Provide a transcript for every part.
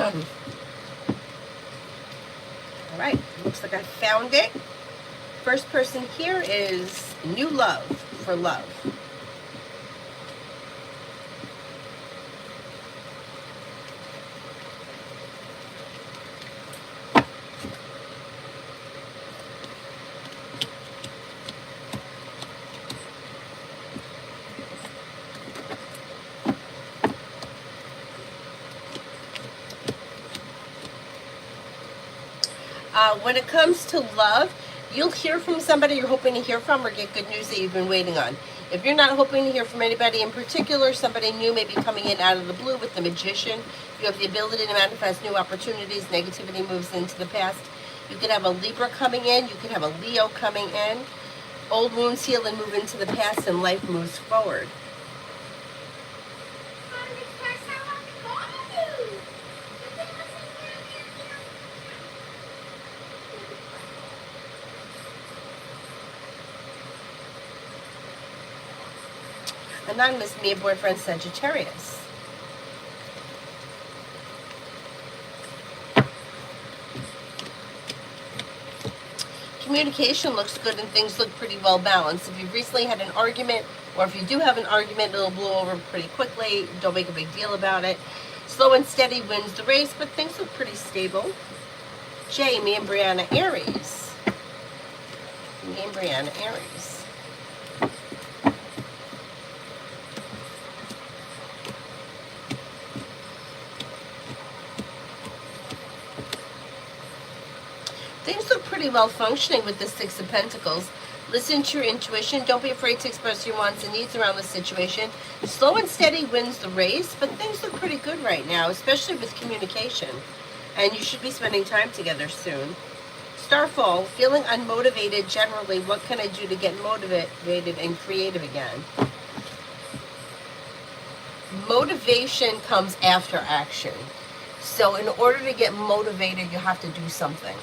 All right, looks like I found it. First person here is new love for love. When it comes to love, you'll hear from somebody you're hoping to hear from or get good news that you've been waiting on. If you're not hoping to hear from anybody in particular, somebody new may be coming in out of the blue with the Magician. You have the ability to manifest new opportunities. Negativity moves into the past. You could have a Libra coming in. You could have a Leo coming in. Old wounds heal and move into the past, and life moves forward. Anonymous, me and boyfriend Sagittarius. Communication looks good and things look pretty well balanced. If you've recently had an argument, or if you do have an argument, it'll blow over pretty quickly. Don't make a big deal about it. Slow and steady wins the race, but things look pretty stable. Jay, me and Brianna, Aries. Me and Brianna, Aries. Things look pretty well functioning with the Six of Pentacles. Listen to your intuition. Don't be afraid to express your wants and needs around the situation. Slow and steady wins the race, but things look pretty good right now, especially with communication. And you should be spending time together soon. Starfall, feeling unmotivated generally. What can I do to get motivated and creative again? Motivation comes after action. So in order to get motivated, you have to do something.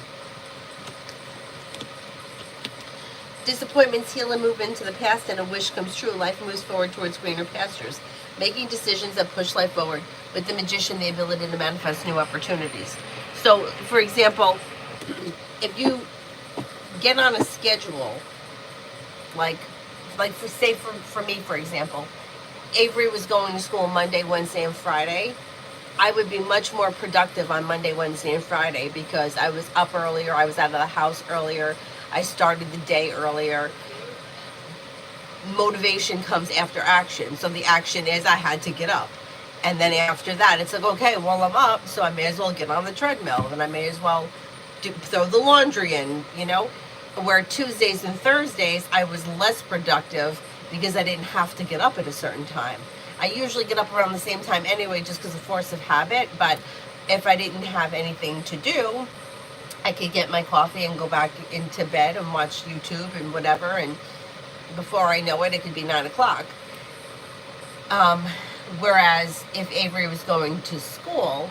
Disappointments heal and move into the past, and a wish comes true. Life moves forward towards greener pastures. Making decisions that push life forward. With the Magician, the ability to manifest new opportunities. So, for example, if you get on a schedule, like for me, for example, Avery was going to school Monday, Wednesday, and Friday. I would be much more productive on Monday, Wednesday, and Friday because I was up earlier, I was out of the house earlier, I started the day earlier. Motivation comes after action. So the action is I had to get up. And then after that, it's like, okay, well, I'm up, so I may as well get on the treadmill. And I may as well throw the laundry in, you know. Where Tuesdays and Thursdays, I was less productive because I didn't have to get up at a certain time. I usually get up around the same time anyway, just because of force of habit. But if I didn't have anything to do, I could get my coffee and go back into bed and watch YouTube and whatever, and before I know it, it could be 9 o'clock. Whereas if Avery was going to school,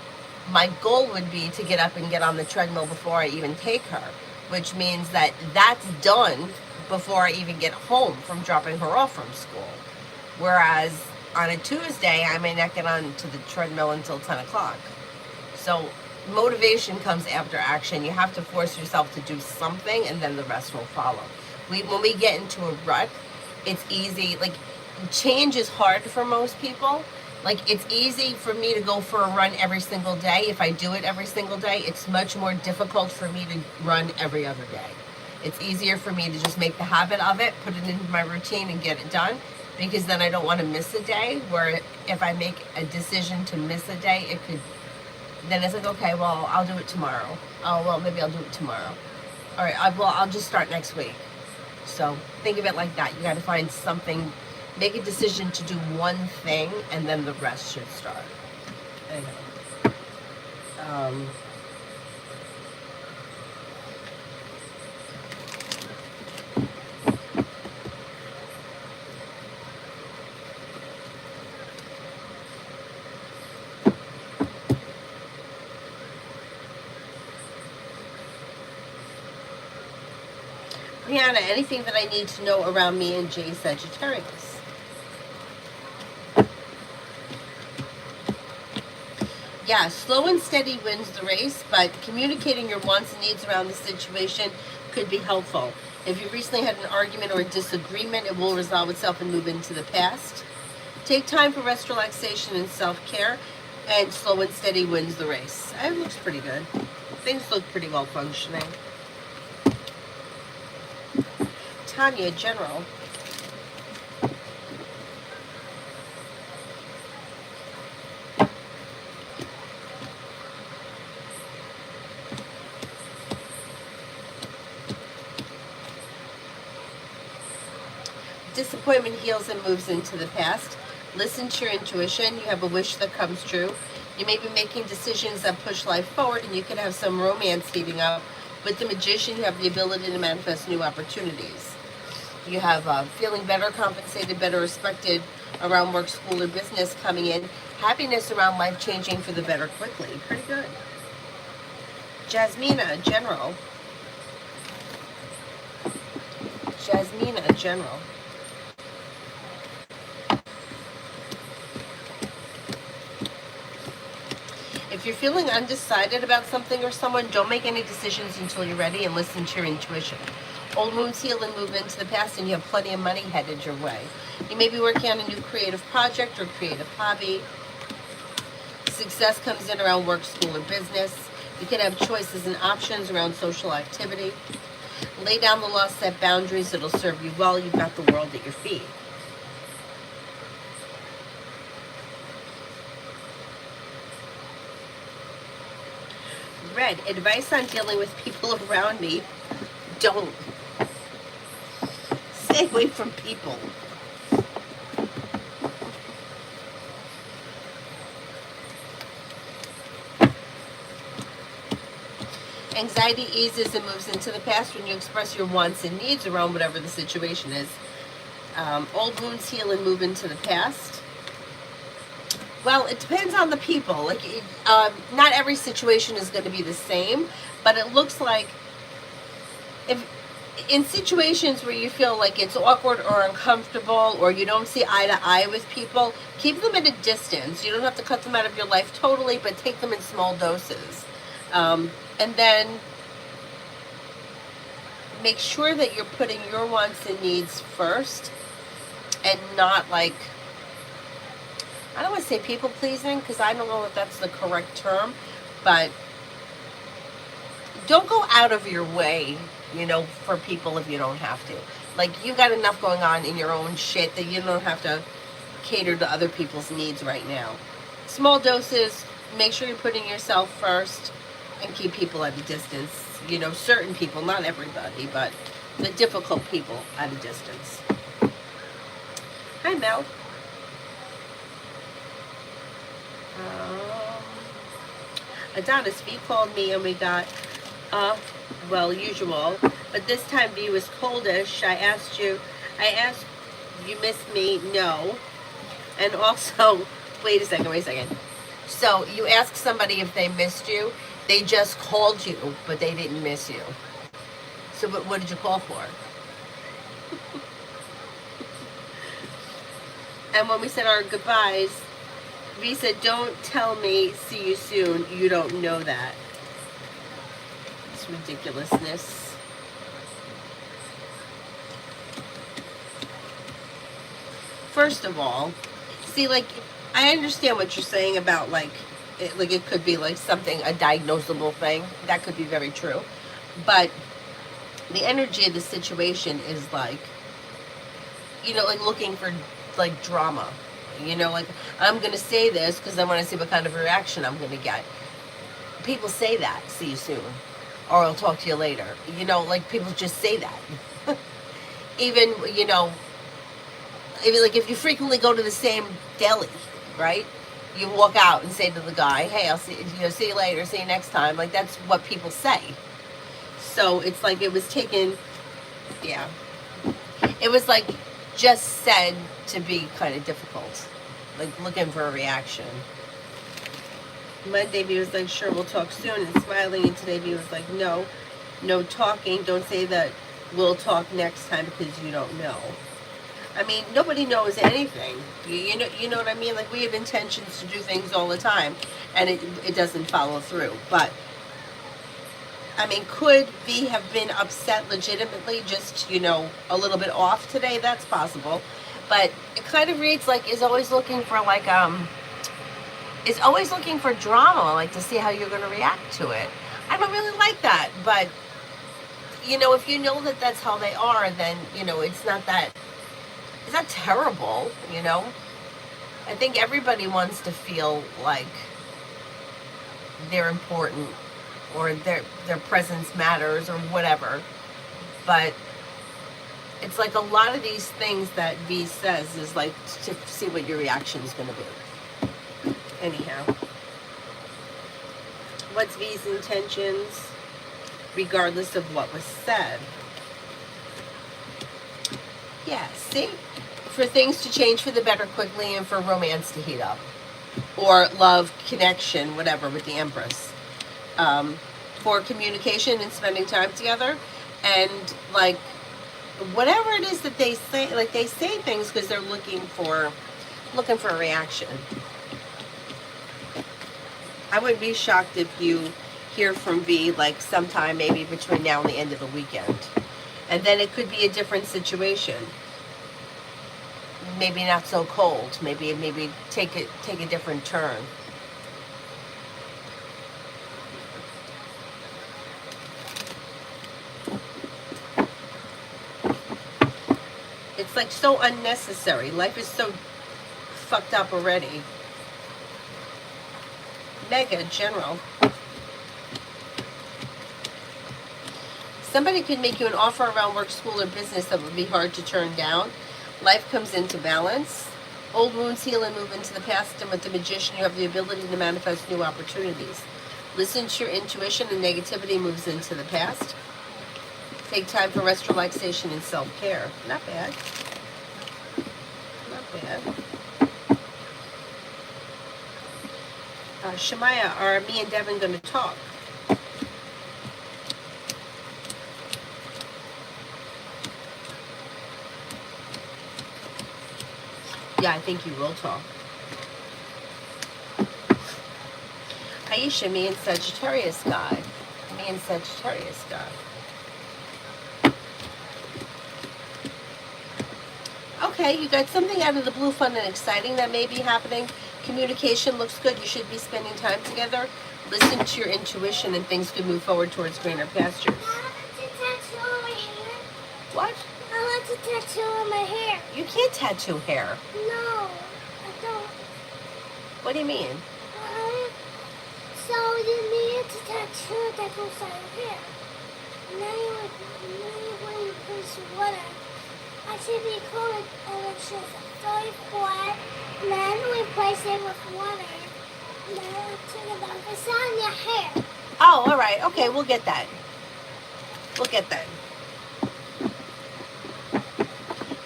my goal would be to get up and get on the treadmill before I even take her, which means that that's done before I even get home from dropping her off from school. Whereas on a Tuesday, I may not get on to the treadmill until 10 o'clock. So motivation comes after action. You have to force yourself to do something, and then the rest will follow. When we get into a rut, it's easy. Like, change is hard for most people. Like, it's easy for me to go for a run every single day. If I do it every single day, it's much more difficult for me to run every other day. It's easier for me to just make the habit of it, put it into my routine, and get it done, because then I don't want to miss a day. Where if I make a decision to miss a day, it could, then it's like, okay, well, I'll do it tomorrow. Oh, well, maybe I'll do it tomorrow. All right, I'll just start next week. So think of it like that. You got to find something, make a decision to do one thing, and then the rest should start. Anyway. Brianna, anything that I need to know around me and Jay Sagittarius? Yeah, slow and steady wins the race, but communicating your wants and needs around the situation could be helpful. If you recently had an argument or a disagreement, it will resolve itself and move into the past. Take time for rest, relaxation, and self-care, and slow and steady wins the race. It looks pretty good. Things look pretty well functioning. Tanya, general. Disappointment heals and moves into the past. Listen to your intuition. You have a wish that comes true. You may be making decisions that push life forward, and you could have some romance heating up. With the Magician, you have the ability to manifest new opportunities. You have feeling better compensated, better respected around work, school, or business coming in. Happiness around life changing for the better quickly. Pretty good. Jasmina, general. Jasmina, general. If you're feeling undecided about something or someone, don't make any decisions until you're ready and listen to your intuition. Old wounds heal and move into the past, and you have plenty of money headed your way. You may be working on a new creative project or creative hobby. Success comes in around work, school, or business. You can have choices and options around social activity. Lay down the law, set boundaries. It'll serve you well. You've got the world at your feet. Red, advice on dealing with people around me. Don't. Stay away from people. Anxiety eases and moves into the past when you express your wants and needs around whatever the situation is. Old wounds heal and move into the past. Well, it depends on the people. Not every situation is going to be the same, but it looks like if in situations where you feel like it's awkward or uncomfortable or you don't see eye to eye with people, keep them at a distance. You don't have to cut them out of your life totally, but take them in small doses. And then make sure that you're putting your wants and needs first and not like, I don't want to say people pleasing because I don't know if that's the correct term, but don't go out of your way, for people if you don't have to. Like, you got enough going on in your own shit that you don't have to cater to other people's needs right now. Small doses, make sure you're putting yourself first and keep people at a distance. Certain people, not everybody, but the difficult people at a distance. Hi, Mel. Adonis, V called me and we got usual, but this time V was coldish. I asked you missed me? No. And also, wait a second. So you asked somebody if they missed you. They just called you, but they didn't miss you. So what did you call for? And when we said our goodbyes, V said, don't tell me, see you soon. You don't know that. It's ridiculousness. First of all, see, I understand what you're saying about, it could be, something, a diagnosable thing. That could be very true. But the energy of the situation is, looking for, drama. I'm going to say this because I want to see what kind of reaction I'm going to get. People say that, see you soon, or I'll talk to you later. People just say that. Even, if you frequently go to the same deli, right? You walk out and say to the guy, hey, I'll see you later, see you next time. That's what people say. So it's it was taken, yeah. It was just said to be kind of difficult. Looking for a reaction. Monday, B was sure, we'll talk soon, and smiling. And today, B was no talking. Don't say that we'll talk next time because you don't know. I mean, nobody knows anything. You know what I mean? Like, we have intentions to do things all the time, and it doesn't follow through. But I mean, could V have been upset legitimately, just, a little bit off today? That's possible. But it kind of reads like is always looking for is always looking for drama, like to see how you're going to react to it. I don't really like that, but if you know that that's how they are, then it's not terrible. I think everybody wants to feel like they're important, or their presence matters, or whatever. But it's like a lot of these things that V says is like to see what your reaction is going to be. Anyhow, what's V's intentions, regardless of what was said? Yeah, see? For things to change for the better quickly, and for romance to heat up. Or love, connection, whatever, with the Empress. For communication and spending time together. And, like, whatever it is that they say, like, they say things because they're looking for a reaction. I would be shocked if you hear from V, like, sometime maybe between now and the end of the weekend. And then it could be a different situation. Maybe not so cold. Maybe take a different turn. It's like so unnecessary. Life is so fucked up already. Mega general. Somebody could make you an offer around work, school, or business that would be hard to turn down. Life comes into balance. Old wounds heal and move into the past, and with the Magician, you have the ability to manifest new opportunities. Listen to your intuition, and negativity moves into the past. Take time for rest, relaxation, and self-care. Not bad. Not bad. Shemaya, are me and Devin going to talk? Yeah, I think you will talk. Aisha, me and Sagittarius God. Me and Sagittarius God. Okay, you got something out of the blue, fun and exciting that may be happening. Communication looks good. You should be spending time together. Listen to your intuition, and things could move forward towards greener pastures. I want to tattoo on my hair. What? I want to tattoo on my hair. You can't tattoo hair. No, I don't. What do you mean? So you need to tattoo that goes on your hair. Now you put water. Actually, we call it electricity. So you pour it, then we place it with water. Then turn it off. It's on your hair. Oh, all right. Okay, we'll get that. We'll get that.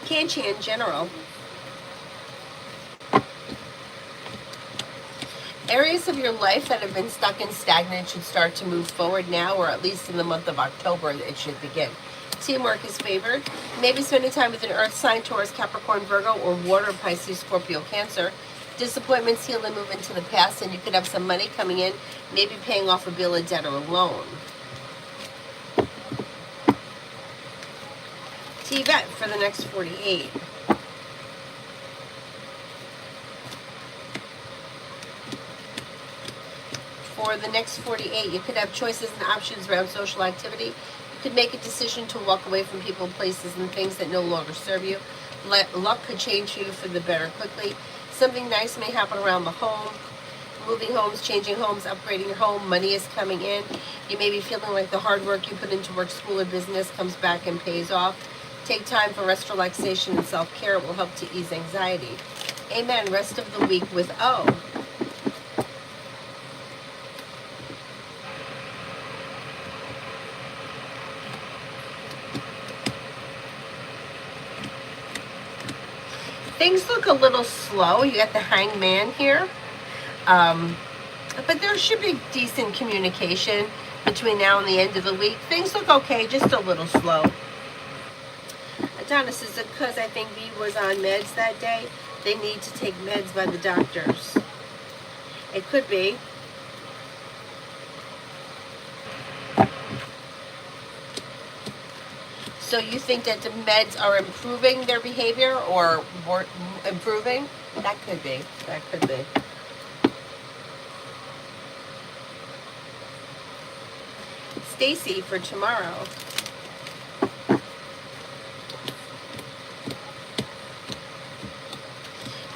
Kanchi in general. Areas of your life that have been stuck and stagnant should start to move forward now, or at least in the month of October it should begin. Teamwork is favored. Maybe spending time with an earth sign, Taurus, Capricorn, Virgo, or water, Pisces, Scorpio, Cancer. Disappointments heal and move into the past, and you could have some money coming in, maybe paying off a bill, a debt, or a loan. T-Bet for the next 48. For the next 48, you could have choices and options around social activity. You could make a decision to walk away from people, places, and things that no longer serve you. Luck could change for you for the better quickly. Something nice may happen around the home. Moving homes, changing homes, upgrading your home. Money is coming in. You may be feeling like the hard work you put into work, school, or business comes back and pays off. Take time for rest, relaxation, and self-care. It will help to ease anxiety. Amen. Rest of the week with O. Things look a little slow. You got the Hangman here. But there should be decent communication between now and the end of the week. Things look okay, just a little slow. Adonis, is it because I think V was on meds that day? They need to take meds by the doctors. It could be. So you think that the meds are improving their behavior or improving? That could be. That could be. Stacy for tomorrow.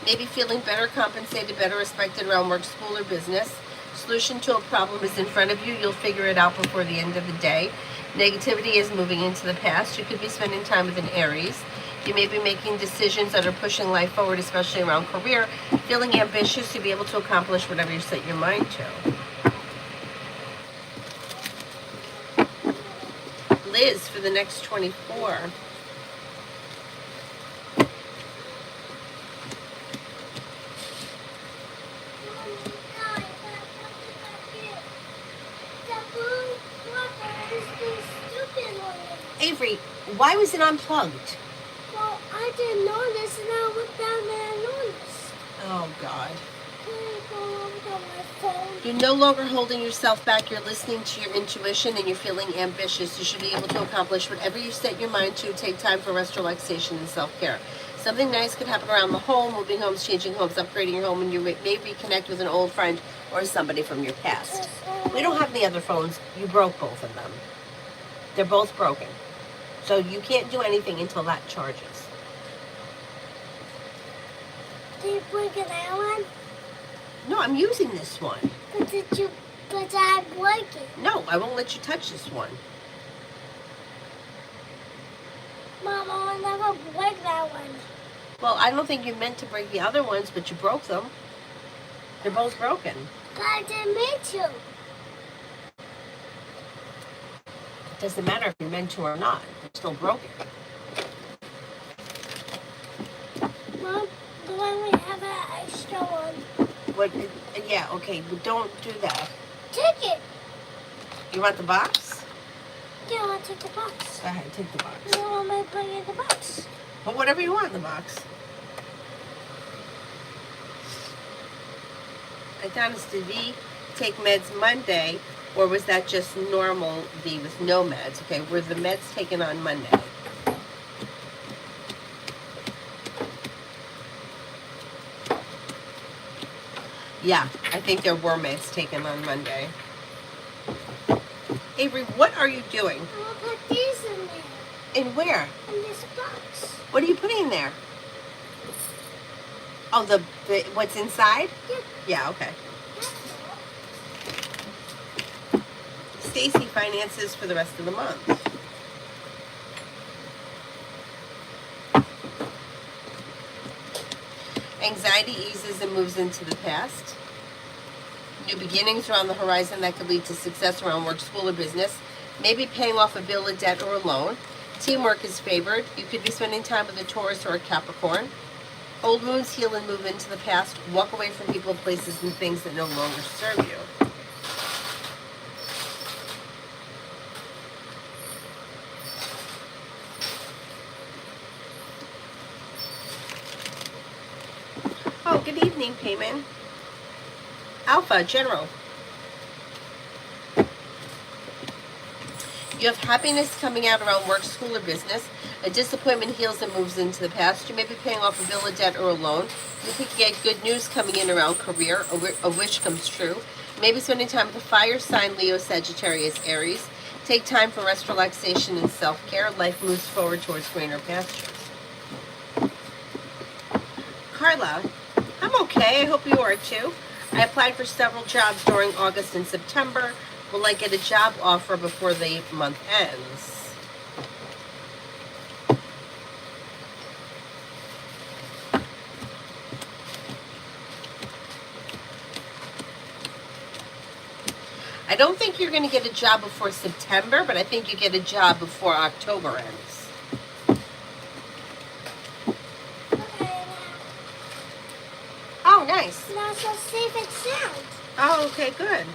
Maybe feeling better compensated, better respected around work, school, or business. Solution to a problem is in front of you. You'll figure it out before the end of the day. Negativity is moving into the past. You could be spending time with an Aries. You may be making decisions that are pushing life forward, especially around career. Feeling ambitious to be able to accomplish whatever you set your mind to. Liz for the next 24. Avery, why was it unplugged? Well, I didn't notice, and I looked down and I noticed. Oh, God. Can I go over on my phone? You're no longer holding yourself back. You're listening to your intuition and you're feeling ambitious. You should be able to accomplish whatever you set your mind to. Take time for rest, relaxation, and self-care. Something nice could happen around the home, moving homes, changing homes, upgrading your home, and you may reconnect with an old friend or somebody from your past. We don't have any other phones. You broke both of them. They're both broken. So you can't do anything until that charges. Did you break that one? No, I'm using this one. But I break it. No, I won't let you touch this one. Mom, I'll never break that one. Well, I don't think you meant to break the other ones, but you broke them. They're both broken. But I didn't mean to. It doesn't matter if you meant to or not. They're still broken. Mom, do I have an extra one? What? Yeah, okay, but don't do that. Take it. You want the box? Yeah, I want to take the box. Go ahead, take the box. I don't want me to put it in the box. But whatever you want in the box. Adonis, did V take meds Monday, or was that just normal V with no meds? Okay, were the meds taken on Monday? Yeah, I think there were meds taken on Monday. Avery, what are you doing? I will put these in there. In where? In this box. What are you putting in there? Oh, the what's inside? Yeah. Yeah, okay. That's all. Stacy finances for the rest of the month. Anxiety eases and moves into the past. New beginnings are on the horizon that could lead to success around work, school, or business. Maybe paying off a bill, a debt, or a loan. Teamwork is favored. You could be spending time with a Taurus or a Capricorn. Old wounds heal and move into the past. Walk away from people, places, and things that no longer serve you. Oh, good evening, Payman. Alpha, General. You have happiness coming out around work, school, or business. A disappointment heals and moves into the past. You may be paying off a bill, a debt, or a loan. You could get good news coming in around career. A wish comes true. Maybe spending time with a fire sign, Leo, Sagittarius, Aries. Take time for rest, relaxation, and self-care. Life moves forward towards greener pastures. Carla, I'm okay. I hope you are too. I applied for several jobs during August and September. Will I get a job offer before the month ends? I don't think you're going to get a job before September, but I think you get a job before October ends. Okay, Oh, nice. now so safe and sound. Oh, okay, good.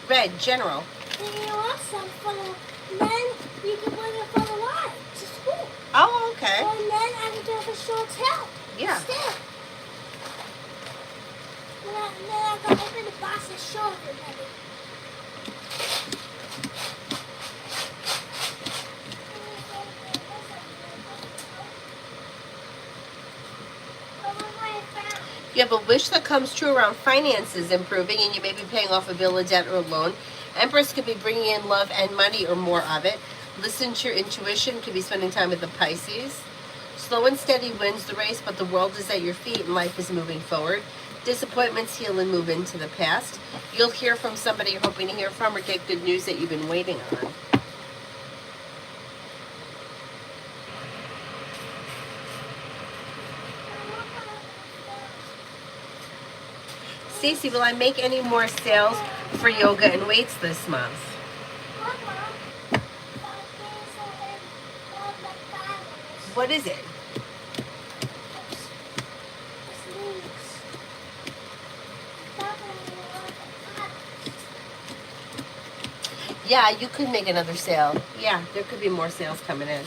Red, General. Then you want some for the men, you can bring it for the ride to school. Oh, okay. And then I can do it for short tail. Yeah. Still. Then I can open the box and show everybody. You have a wish that comes true around finances improving, and you may be paying off a bill, a debt, or a loan. Empress could be bringing in love and money or more of it. Listen to your intuition. Could be spending time with the Pisces. Slow and steady wins the race, but the world is at your feet and life is moving forward. Disappointments heal and move into the past. You'll hear from somebody you're hoping to hear from, or get good news that you've been waiting on. Stacy, will I make any more sales for yoga and weights this month? What is it? Yeah, you could make another sale. Yeah, there could be more sales coming in.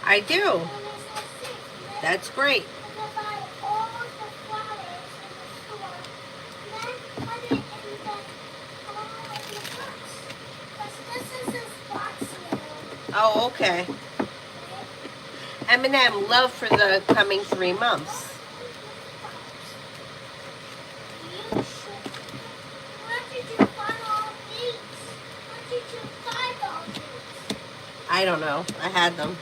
I do. That's great. Oh, okay. M&M, love for the coming 3 months. I don't know. I had them.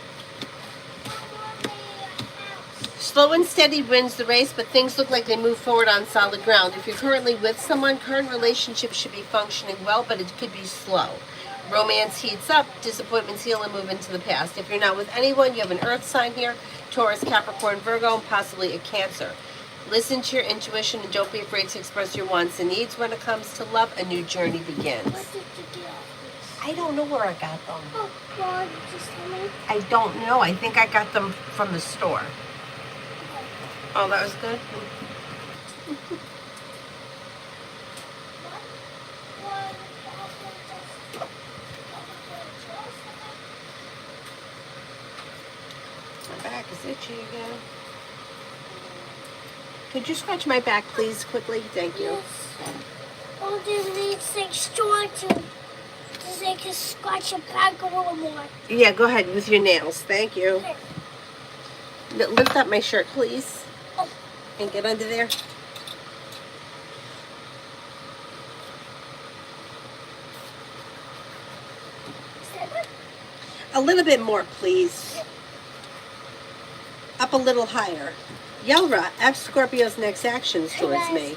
Slow and steady wins the race, but things look like they move forward on solid ground. If you're currently with someone, current relationships should be functioning well, but it could be slow. Romance heats up, disappointments heal and move into the past. If you're not with anyone, you have an earth sign here, Taurus, Capricorn, Virgo, and possibly a Cancer. Listen to your intuition and don't be afraid to express your wants and needs. When it comes to love, a new journey begins. What did you get? I don't know where I got them. Oh, God, just tell me. I don't know. I think I got them from the store. Oh, that was good. My back is itchy again. Could you scratch my back, please, quickly? Thank you. Yes. I'll do these things strong to so they can scratch your back a little more. Yeah, go ahead with your nails. Thank you. Okay. Lift up my shirt, please. Oh. And get under there. Is that good? A little bit more, please. Up a little higher. Yelra, F Scorpio's next actions towards guys. me.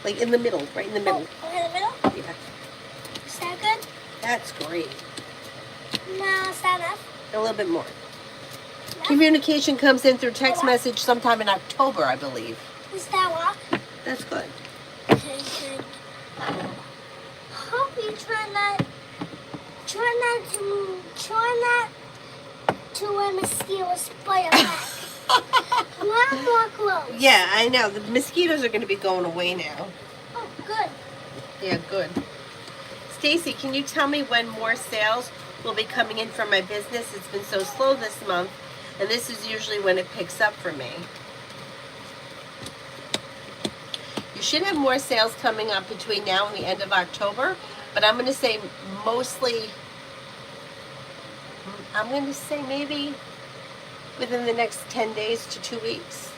Like in the middle, right in the middle. Oh, in the middle? Yeah. Is that good? That's great. No, is that enough? A little bit more. No? Communication comes in through text message sometime in October, I believe. Is that what? That's good. Okay, good. Hope you try not to wear mosquito spray back. One more clothes. Yeah, I know. The mosquitoes are going to be going away now. Oh, good. Yeah, good. Stacy, can you tell me when more sales will be coming in from my business? It's been so slow this month, and this is usually when it picks up for me. You should have more sales coming up between now and the end of October, but I'm going to say mostly, I'm going to say maybe within the next 10 days to 2 weeks.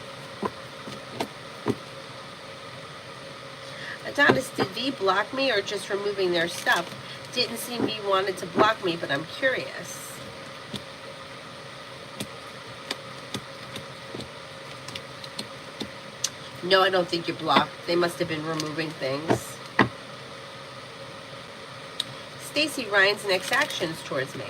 Adonis, did V block me or just removing their stuff? Didn't seem V wanted to block me, but I'm curious. No, I don't think you're blocked. They must have been removing things. Stacy, Ryan's next actions towards me.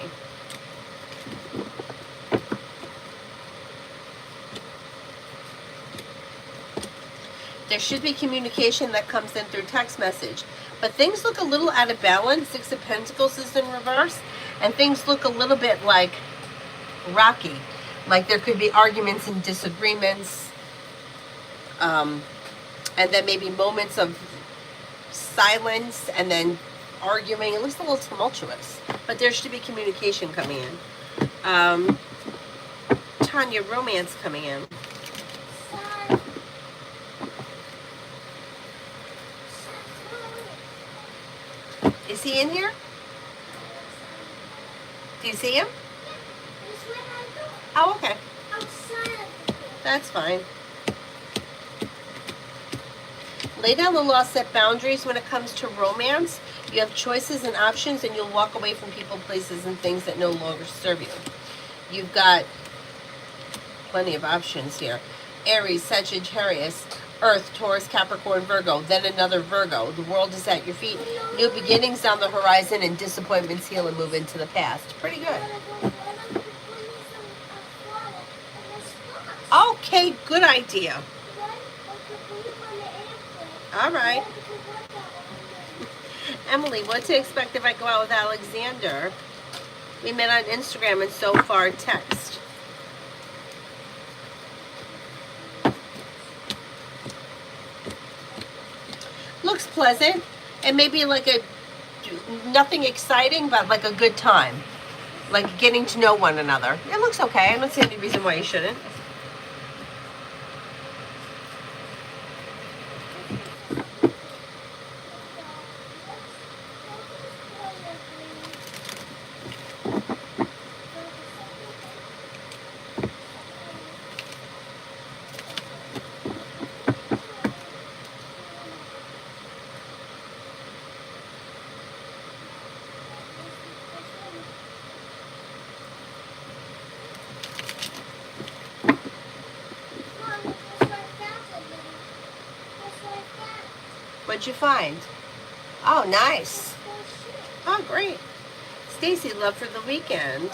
There should be communication that comes in through text message. But things look a little out of balance. Six of Pentacles is in reverse. And things look a little bit like rocky. Like there could be arguments and disagreements. And then maybe moments of silence and then arguing. It looks a little tumultuous. But there should be communication coming in. Tanya, romance coming in. Is he in here? Do you see him? Oh, okay. That's fine. Lay down the law, set boundaries when it comes to romance. You have choices and options, and you'll walk away from people, places, and things that no longer serve you. You've got plenty of options here. Aries, Sagittarius, Earth, Taurus, Capricorn, Virgo, then another Virgo. The world is at your feet. New beginnings on the horizon, and disappointments heal and move into the past. Pretty good. Okay, good idea. All right. Emily, what to expect if I go out with Alexander? We met on Instagram and so far text. Looks pleasant, and maybe like nothing exciting, but like a good time, like getting to know one another. It looks okay. I don't see any reason why you shouldn't. What'd you find? Oh, nice. Oh, great. Stacy, love for the weekend.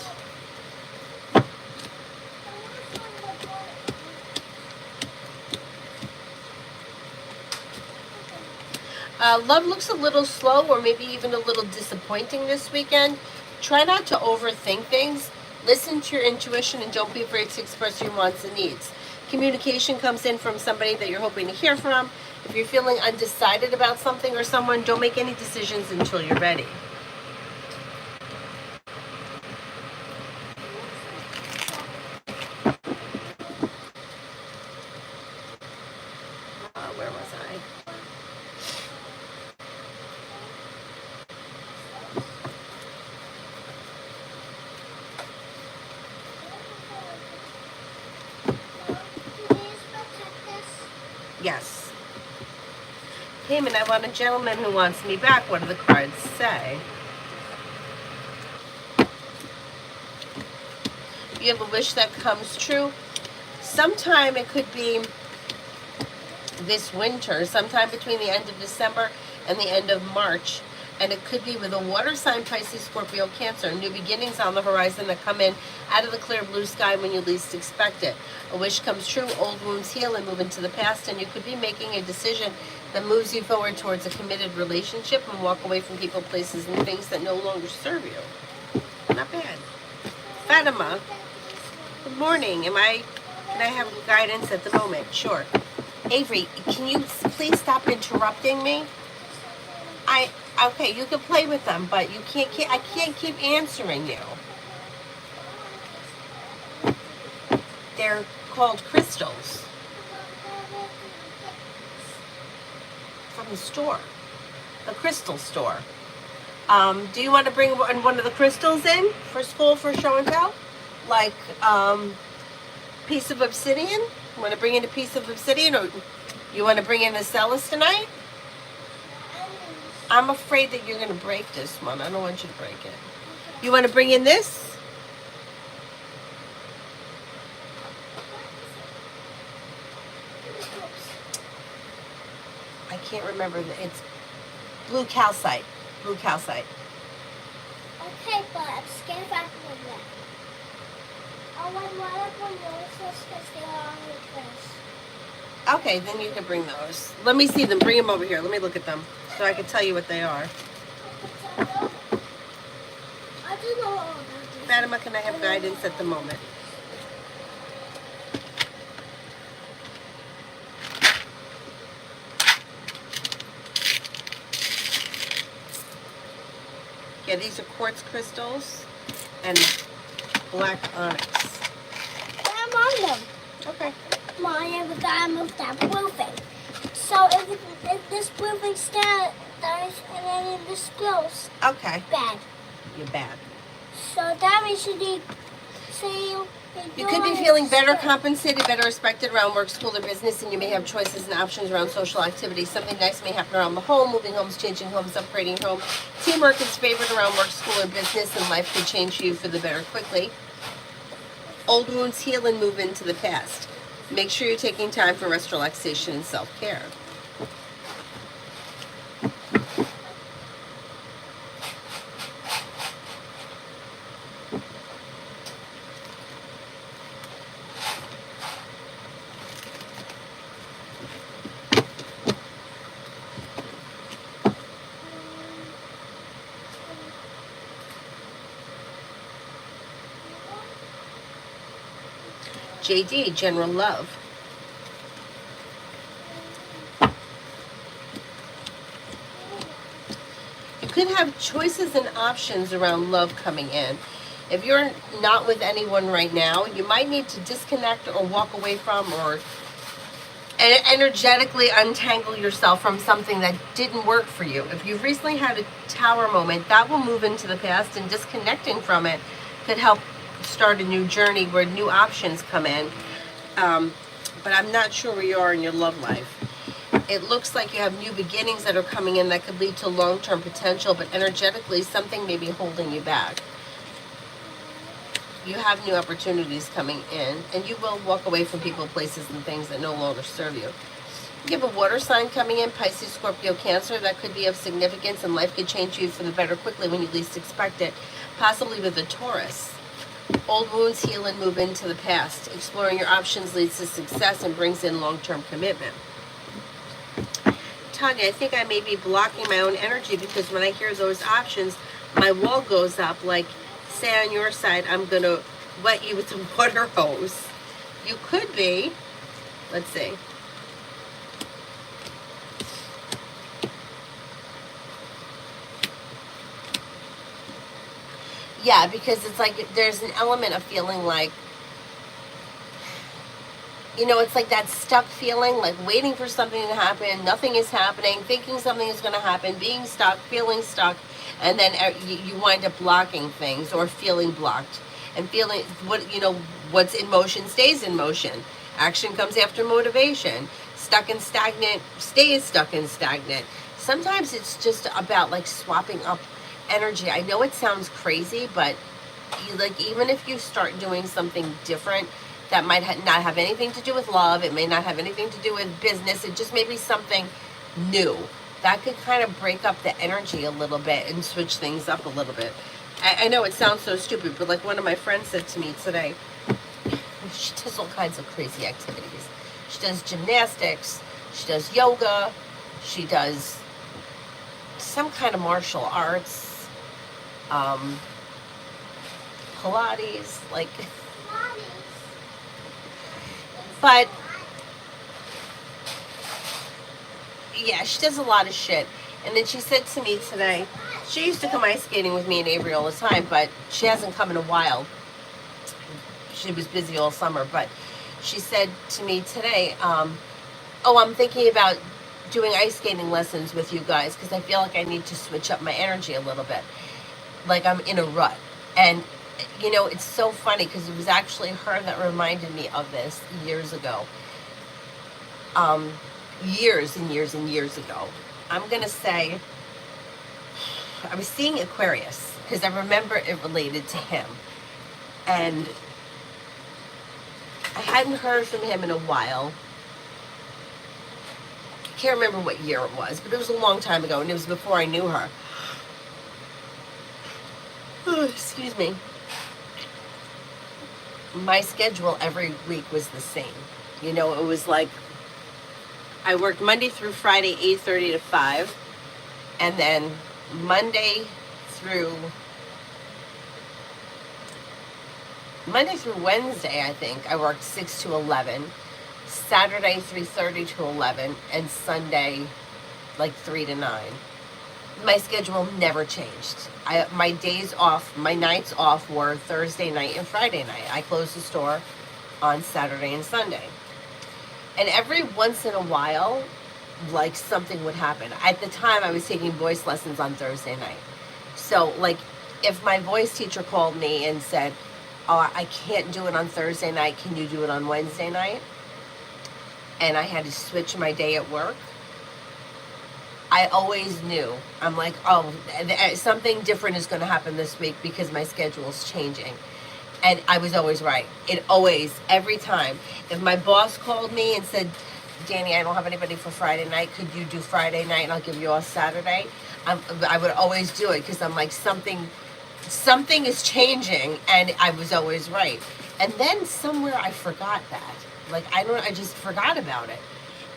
Love looks a little slow or maybe even a little disappointing this weekend. Try not to overthink things. Listen to your intuition and don't be afraid to express your wants and needs. Communication comes in from somebody that you're hoping to hear from. If you're feeling undecided about something or someone, don't make any decisions until you're ready. Where was I? Yes. Payment, I want a gentleman who wants me back. What do the cards say? You have a wish that comes true. Sometime it could be this winter, sometime between the end of December and the end of March. And it could be with a water sign, Pisces, Scorpio, Cancer. New beginnings on the horizon that come in out of the clear blue sky when you least expect it. A wish comes true, old wounds heal and move into the past, and you could be making a decision that moves you forward towards a committed relationship and walk away from people, places, and things that no longer serve you. Not bad. Fatima, good morning. Can I have guidance at the moment? Sure. Avery, can you please stop interrupting me? Okay, you can play with them, but I can't keep answering you. They're called crystals. From the store. The crystal store. Do you want to bring one of the crystals in for school for show and tell? Like, piece of obsidian? You want to bring in a piece of obsidian, or you want to bring in the celestite? I'm afraid that you're going to break this one. I don't want you to break it. You want to bring in this? I can't remember. It's blue calcite. Blue calcite. Okay, but I'm scared if I can win. I want one of them because they are on the press. Okay, then you can bring those. Let me see them. Bring them over here. Let me look at them so I can tell you what they are. I don't know all about this. Fatima, can I have guidance at the moment? Yeah, these are quartz crystals and black onyx. I'm on them. Okay. Mine, we gotta move that blue thing. So if this blue thing dies, and then this goes Okay. bad. You're bad. So that means you need, say You could be feeling better compensated, better respected around work, school, or business, and you may have choices and options around social activities. Something nice may happen around the home, moving homes, changing homes, upgrading home. Teamwork is favored around work, school, or business, and life could change you for the better quickly. Old wounds heal and move into the past. Make sure you're taking time for rest, relaxation, and self-care. JD, general love. You could have choices and options around love coming in. If you're not with anyone right now, you might need to disconnect or walk away from or energetically untangle yourself from something that didn't work for you. If you've recently had a tower moment, that will move into the past, and disconnecting from it could help start a new journey where new options come in. But I'm not sure where you are in your love life. It looks like you have new beginnings that are coming in that could lead to long-term potential, but energetically something may be holding you back. You have new opportunities coming in, and you will walk away from people, places, and things that no longer serve you. You have a water sign coming in, Pisces, Scorpio, Cancer. That could be of significance, and life could change you for the better quickly when you least expect it, possibly with a Taurus. Old wounds heal and move into the past. Exploring your options leads to success and brings in long-term commitment. Tanya, I think I may be blocking my own energy because when I hear those options, my wall goes up. Like, say on your side, I'm going to wet you with a water hose. You could be. Let's see. Yeah, because it's like there's an element of feeling like, it's like that stuck feeling, like waiting for something to happen, nothing is happening, thinking something is going to happen, being stuck, feeling stuck, and then you wind up blocking things or feeling blocked. And feeling what's in motion stays in motion. Action comes after motivation. Stuck and stagnant stays stuck and stagnant. Sometimes it's just about like swapping up energy. I know it sounds crazy, but even if you start doing something different that might not have anything to do with love, it may not have anything to do with business, it just may be something new that could kind of break up the energy a little bit and switch things up a little bit. I know it sounds so stupid, but like one of my friends said to me today, she does all kinds of crazy activities. She does gymnastics, she does yoga, she does some kind of martial arts, Pilates, like, but yeah, she does a lot of shit. And then she said to me today, she used to come ice skating with me and Avery all the time, but she hasn't come in a while. She was busy all summer, but she said to me today, I'm thinking about doing ice skating lessons with you guys because I feel like I need to switch up my energy a little bit. Like I'm in a rut. And, it's so funny because it was actually her that reminded me of this years ago. Years and years and years ago. I'm going to say, I was seeing Aquarius because I remember it related to him. And I hadn't heard from him in a while. I can't remember what year it was, but it was a long time ago, and it was before I knew her. Oh, excuse me. My schedule every week was the same. It was like I worked Monday through Friday, 8:30 to 5. And then Monday through Wednesday, I think, I worked 6 to 11. Saturday, 3:30 to 11. And Sunday, like 3 to 9. My schedule never changed. My days off, my nights off were Thursday night and Friday night. I closed the store on Saturday and Sunday. And every once in a while, like something would happen. At the time, I was taking voice lessons on Thursday night. So, like, if my voice teacher called me and said, "Oh, I can't do it on Thursday night, can you do it on Wednesday night?" And I had to switch my day at work, I always knew. I'm like, oh, something different is going to happen this week because my schedule's changing. And I was always right. It always, every time. If my boss called me and said, "Danny, I don't have anybody for Friday night. Could you do Friday night and I'll give you off Saturday?" I would always do it because I'm like, something is changing, and I was always right. And then somewhere I forgot that. Like, I just forgot about it.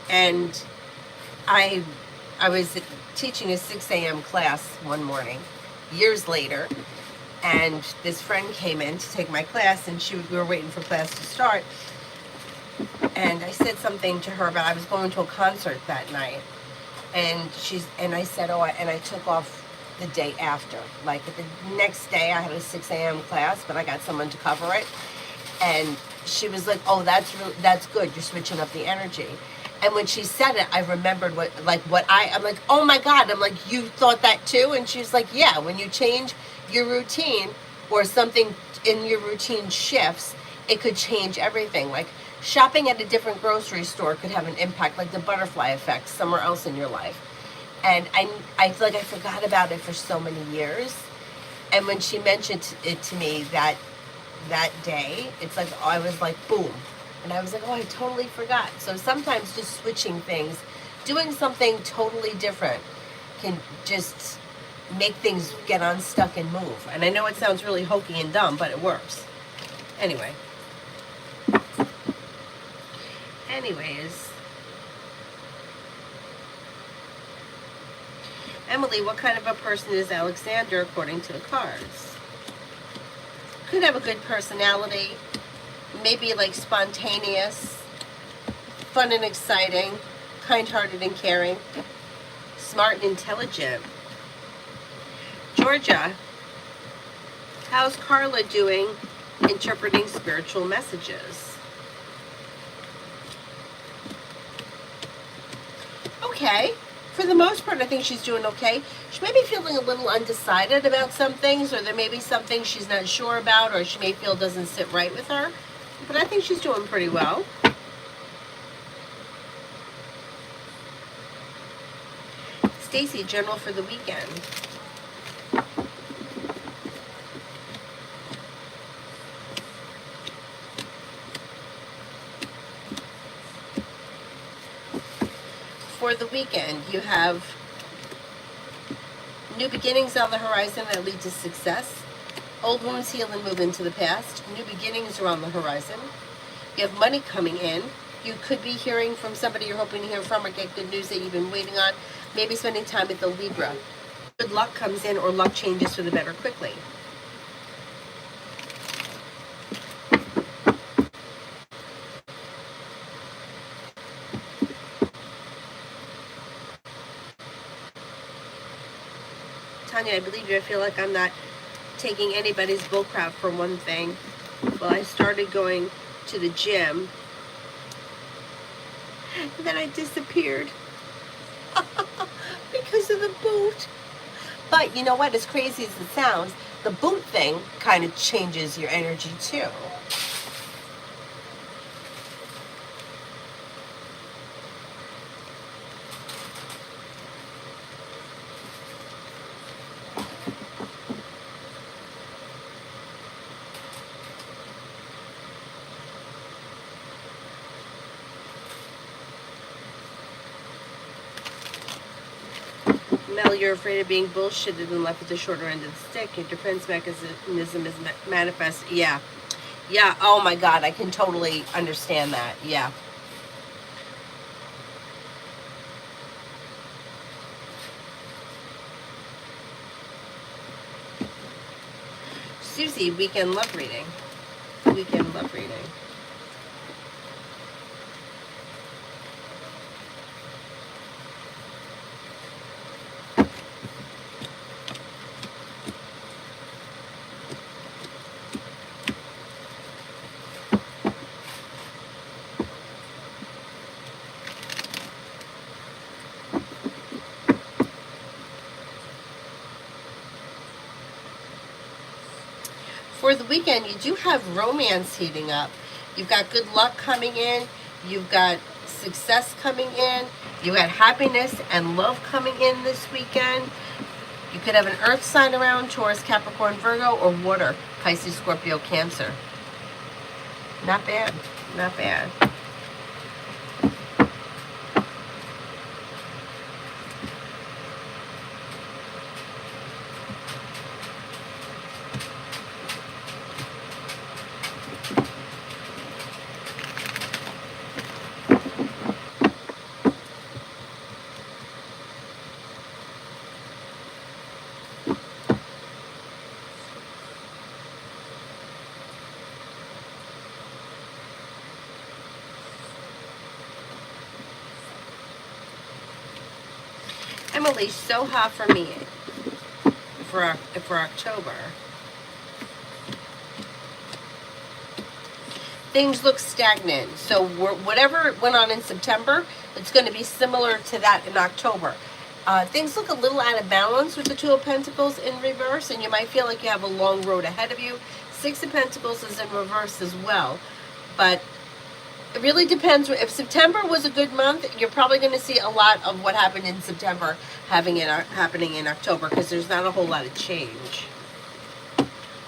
And I was teaching a 6 a.m. class one morning, years later, and this friend came in to take my class, and we were waiting for class to start. And I said something to her about I was going to a concert that night, and I said, oh, and I took off the day after. Like, the next day I had a 6 a.m. class, but I got someone to cover it, and she was like, "Oh, that's good. You're switching up the energy." And when she said it, I remembered I'm like, "Oh my God." I'm like, "You thought that too?" And she's like, "Yeah, when you change your routine or something in your routine shifts, it could change everything. Like, shopping at a different grocery store could have an impact, like the butterfly effect somewhere else in your life." And I feel like I forgot about it for so many years. And when she mentioned it to me that day, it's like, I was like, boom. And I was like, oh, I totally forgot. So sometimes just switching things, doing something totally different can just make things get unstuck and move. And I know it sounds really hokey and dumb, but it works. Anyways, Emily, what kind of a person is Alexander according to the cards? Could have a good personality, maybe like spontaneous, fun and exciting, kind-hearted and caring, smart and intelligent. Georgia, how's Carla doing interpreting spiritual messages? Okay. For the most part, I think she's doing okay. She may be feeling a little undecided about some things, or there may be something she's not sure about, or she may feel doesn't sit right with her. But I think she's doing pretty well. Stacy, general for the weekend. For the weekend, you have new beginnings on the horizon that lead to success. Old wounds heal and move into the past. New beginnings are on the horizon. You have money coming in. You could be hearing from somebody you're hoping to hear from, or get good news that you've been waiting on. Maybe spending time with the Libra. Good luck comes in, or luck changes for the better quickly. Tanya, I believe you. I feel like I'm not taking anybody's bullcrap for one thing. Well, I started going to the gym, and then I disappeared because of the boot. But you know what? As crazy as it sounds, the boot thing kind of changes your energy too. Mel, you're afraid of being bullshitted and left with the shorter end of the stick. Your defense mechanism is manifest. Yeah. Yeah. Oh my God. I can totally understand that. Yeah. Susie, weekend love reading. Weekend love reading. For the weekend, you do have romance heating up. You've got good luck coming in. You've got success coming in. You got happiness and love coming in this weekend. You could have an earth sign around, Taurus, Capricorn, Virgo, or water, Pisces, Scorpio, Cancer. Not bad. Not bad. Emily, so hot for me for October. Things look stagnant. So whatever went on in September, it's going to be similar to that in October. Things look a little out of balance with the Two of Pentacles in reverse, and you might feel like you have a long road ahead of you. Six of Pentacles is in reverse as well. But it really depends. If September was a good month, you're probably going to see a lot of what happened in September happening in October, because there's not a whole lot of change.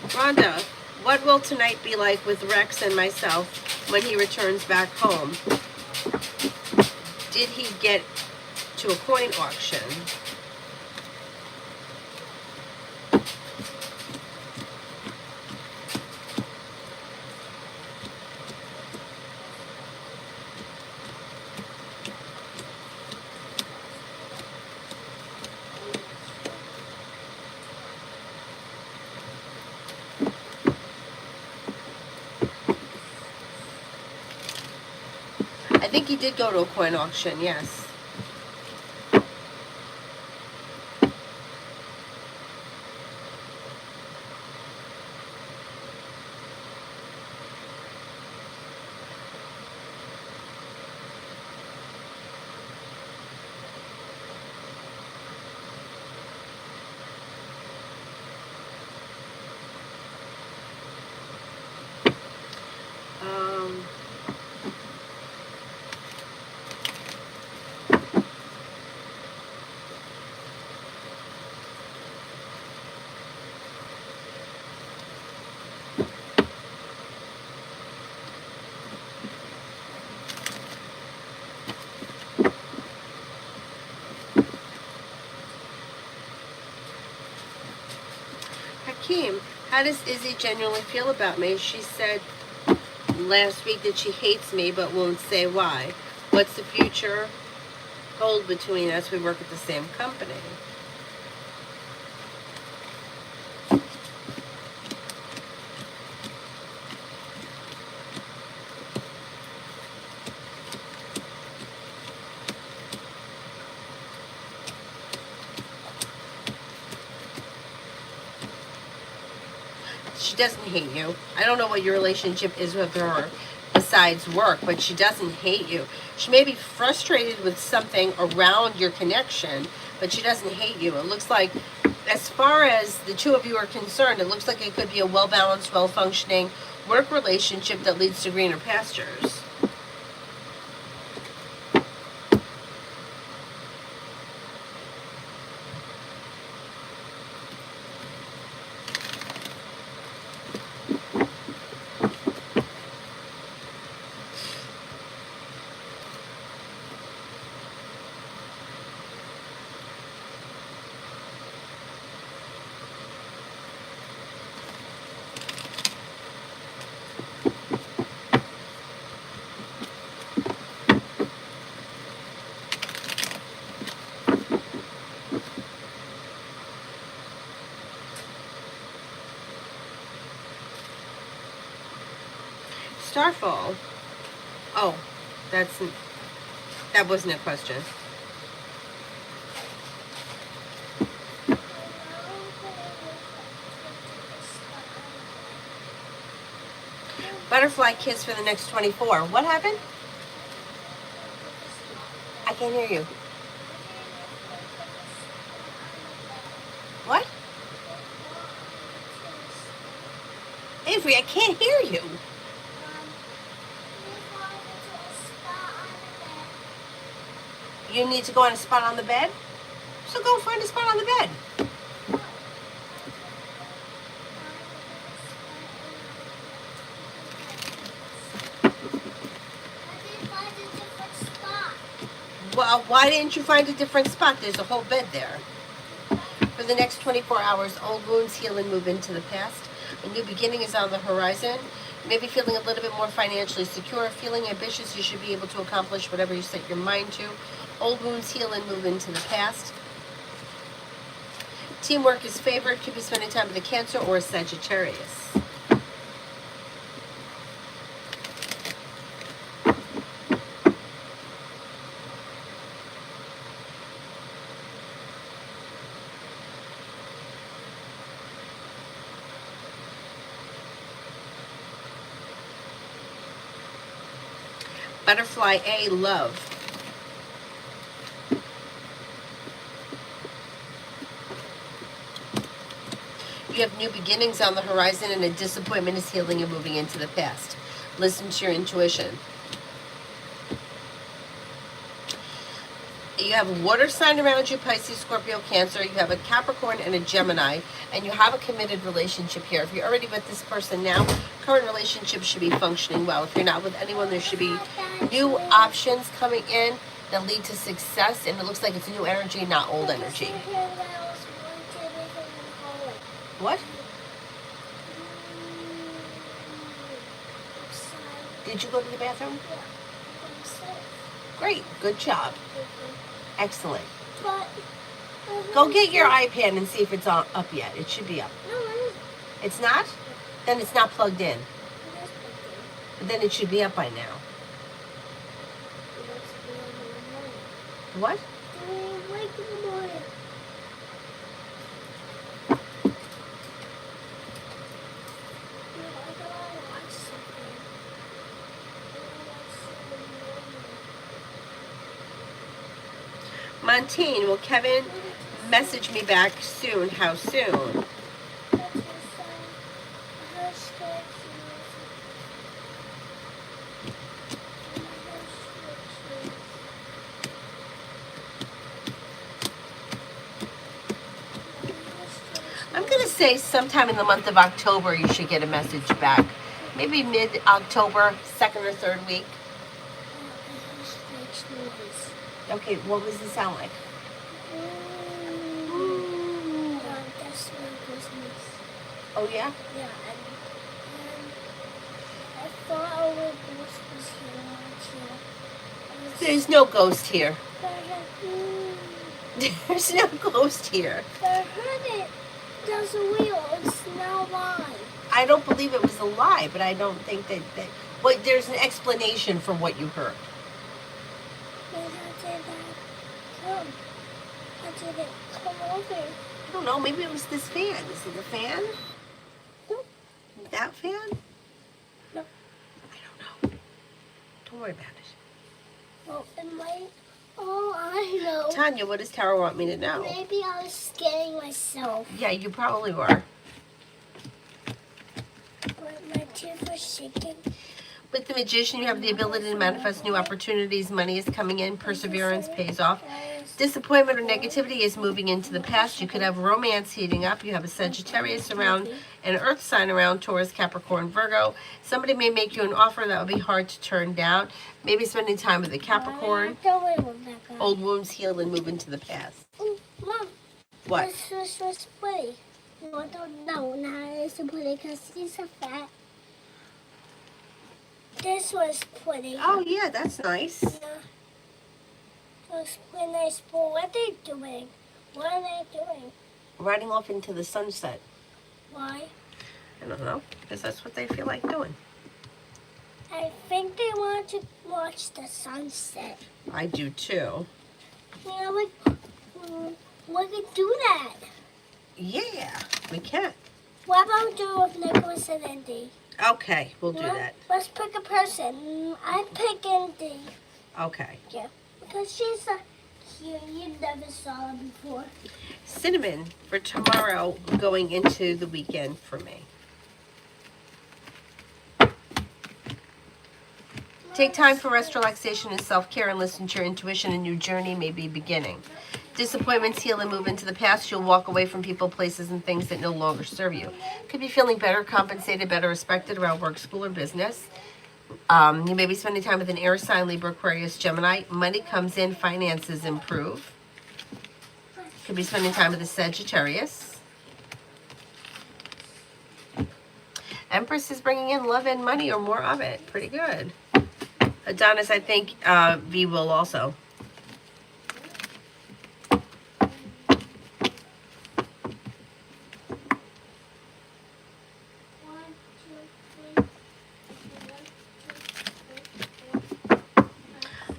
Rhonda, what will tonight be like with Rex and myself when he returns back home? Did he get to a coin auction? I think he did go to a coin auction, yes. Hakeem, how does Izzy genuinely feel about me? She said last week that she hates me but won't say why. What's the future hold between us? We work at the same company. She doesn't hate you. I don't know what your relationship is with her besides work, but she doesn't hate you. She may be frustrated with something around your connection, but she doesn't hate you. It looks like, as far as the two of you are concerned, it looks like it could be a well-balanced, well-functioning work relationship that leads to greener pastures. Starfall. Oh, that wasn't a question. Butterfly kiss for the next 24. What happened? I can't hear you. What? Avery, I can't hear you. You need to go on a spot on the bed? So go find a spot on the bed. Well, why didn't you find a different spot? There's a whole bed there. For the next 24 hours, old wounds heal and move into the past. A new beginning is on the horizon. You may be feeling a little bit more financially secure, feeling ambitious. You should be able to accomplish whatever you set your mind to. Old wounds heal and move into the past. Teamwork is favored. Could be spending time with a Cancer or a Sagittarius. Butterfly A, love. You have new beginnings on the horizon, and a disappointment is healing and moving into the past. Listen to your intuition. You have a water sign around you, Pisces, Scorpio, Cancer. You have a Capricorn and a Gemini, and you have a committed relationship here. If you're already with this person now, current relationship should be functioning well. If you're not with anyone, there should be new options coming in that lead to success, and it looks like it's new energy, not old energy. What? Did you go to the bathroom? Great, good job. Excellent. Go get your iPad and see if it's up yet. It should be up. It's not? Then it's not plugged in. But then it should be up by now. What? Montine, will Kevin message me back soon? How soon? I'm going to say sometime in the month of October you should get a message back. Maybe mid-October, second or third week. Okay, what does it sound like? That's my Christmas. Oh, yeah? Yeah, and I thought our ghost was here last year. There's no ghost here. But There's no ghost here. I heard it. There's a wheel. It's not alive. I don't believe it was a lie, but I don't think that but there's an explanation for what you heard. And how did that come? How did it come over? I don't know, maybe it was this fan. Is it the fan? No. That fan? No. I don't know. Don't worry about it. Well, it might. Oh, I know. Tanya, what does Tara want me to know? Maybe I was scaring myself. Yeah, you probably were. But my teeth were shaking. With the Magician, you have the ability to manifest new opportunities. Money is coming in. Perseverance pays off. Disappointment or negativity is moving into the past. You could have romance heating up. You have a Sagittarius around, an Earth sign around, Taurus, Capricorn, Virgo. Somebody may make you an offer that would be hard to turn down. Maybe spending time with a Capricorn. Old wounds heal and move into the past. Mom. What? This was pretty. No, I don't know now it's pretty because he's so fat. This was pretty. Oh, yeah, that's nice. Yeah. It was pretty nice. But what are they doing? What are they doing? Riding off into the sunset. Why? I don't know, because that's what they feel like doing. I think they want to watch the sunset. I do too. Yeah, we could do that. Yeah, we can. What about do with Nicholas and Andy? Okay, we'll do that. Let's pick a person. I pick Andy. Okay. Yeah, because she's a cute. You never saw her before. Cinnamon for tomorrow going into the weekend for me. Take time for rest, relaxation, and self-care and listen to your intuition. A new journey may be beginning. Disappointments heal and move into the past. You'll walk away from people, places, and things that no longer serve you. Could be feeling better, compensated, better respected around work, school, or business. You may be spending time with an air sign, Libra, Aquarius, Gemini. Money comes in, finances improve. Could be spending time with a Sagittarius. Empress is bringing in love and money or more of it. Pretty good. Adonis, I think V will also.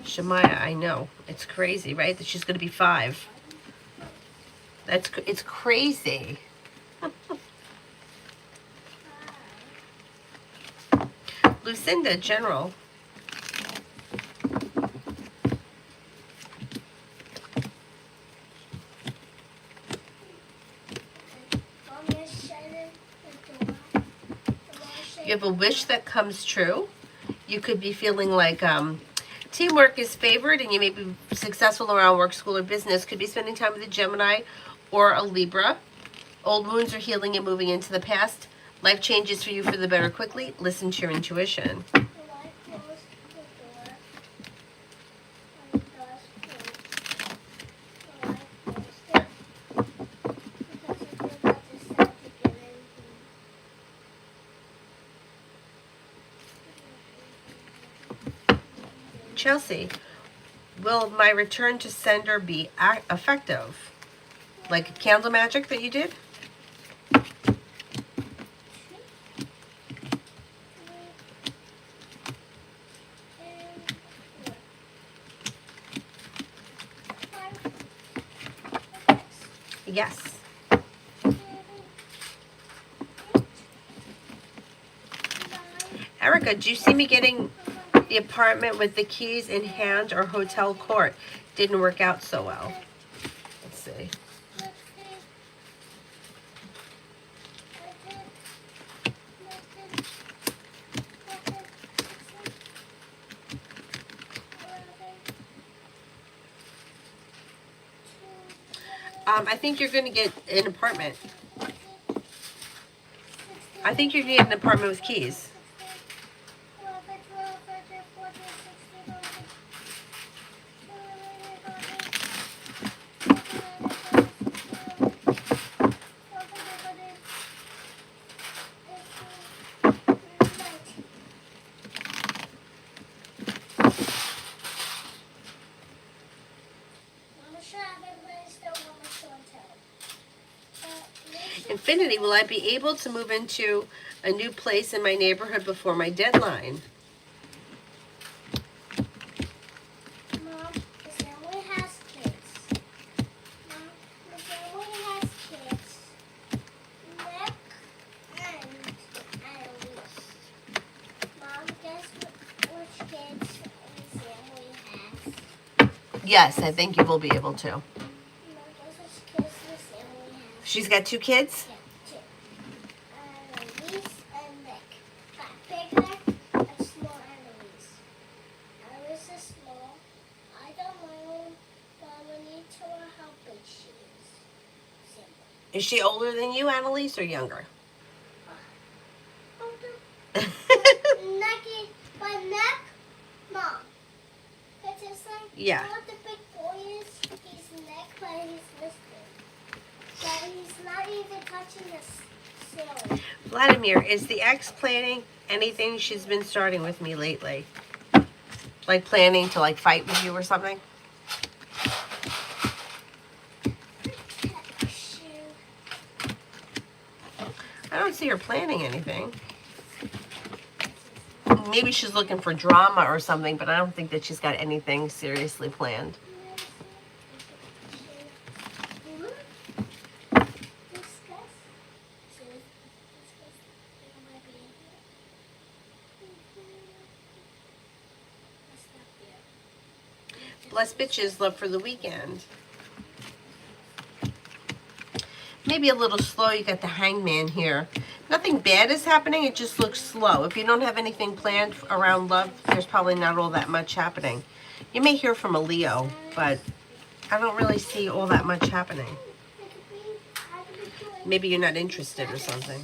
Shemaya, I know. It's crazy, right? That she's going to be 5. It's crazy. Lucinda, General. You have a wish that comes true. You could be feeling like teamwork is favored and you may be successful around work, school, or business. Could be spending time with a Gemini or a Libra. Old wounds are healing and moving into the past. Life changes for you for the better quickly. Listen to your intuition. Chelsea, will my return to sender be effective? Like candle magic that you did? Yes. Erica, do you see me getting the apartment with the keys in hand or hotel court? Didn't work out so well. Let's see. I think you're going to get an apartment. I think you're going to get an apartment with keys. Infinity, will I be able to move into a new place in my neighborhood before my deadline? Mom, the family has kids. Mom, the family has kids. Nick and Aries. Mom, guess which kids the family has? Yes, I think you will be able to. Mom, guess which kids the family has? She's got 2 kids? Yeah, 2. Aries and Nick. Got bigger and small Aries. Aries is small. I don't know, but we need to know how big she is. Simple. Is she older than you, Annalise, or younger? Necky, but Nick, Mom. It's just like, Yeah. you know what the big boy is? He's Nick, but he's listening. But he's not even touching the ceiling. Vladimir, is the ex planning anything she's been starting with me lately? Like planning to like fight with you or something? I don't see her planning anything. maybe she's looking for drama or something, but I don't think that she's got anything seriously planned. Bless bitches, love for the weekend. Maybe a little slow. You got the Hangman here. Nothing bad is happening. It just looks slow. If you don't have anything planned around love, there's probably not all that much happening. You may hear from a Leo, but I don't really see all that much happening. Maybe you're not interested or something.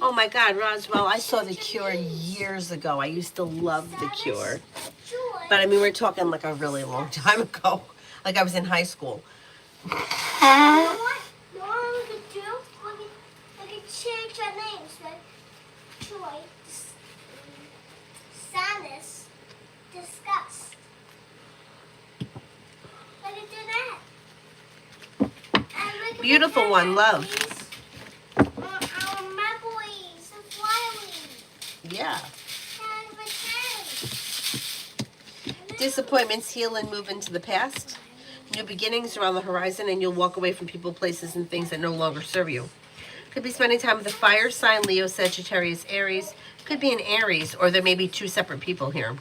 Oh my God, Roswell, I saw The Cure years ago. I used to love The Cure. But I mean, we're talking like a really long time ago. Like I was in high school. You know what we could do? We could change our names, like Joy, Sadness, Disgust. We could do that. And we could Beautiful one, love. Our memories and flyaways. Yeah. And return. Disappointments heal and move into the past. New beginnings are on the horizon, and you'll walk away from people, places, and things that no longer serve you. Could be spending time with a fire sign, Leo, Sagittarius, Aries. Could be an Aries, or there may be two separate people here.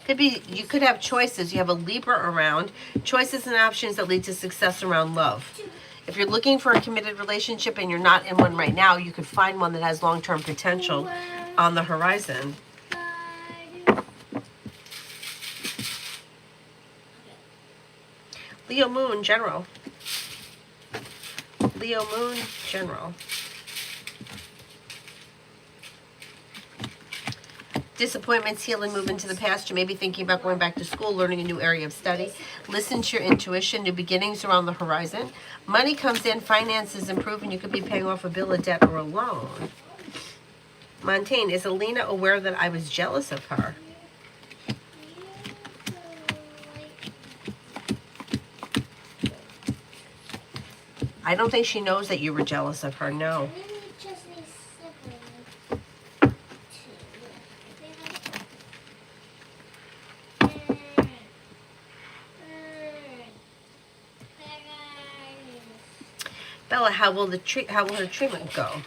Could be, you could have choices. You have a Libra around. Choices and options that lead to success around love. If you're looking for a committed relationship and you're not in one right now, you could find one that has long-term potential on the horizon. Leo Moon, General. Leo Moon, General. Disappointments heal and move into the past. You may be thinking about going back to school, learning a new area of study. Listen to your intuition. New beginnings are on the horizon. Money comes in, finances improve, and you could be paying off a bill, a debt, or a loan. Montaigne, is Alina aware that I was jealous of her? I don't think she knows that you were jealous of her, no. Bella, how will her treatment go?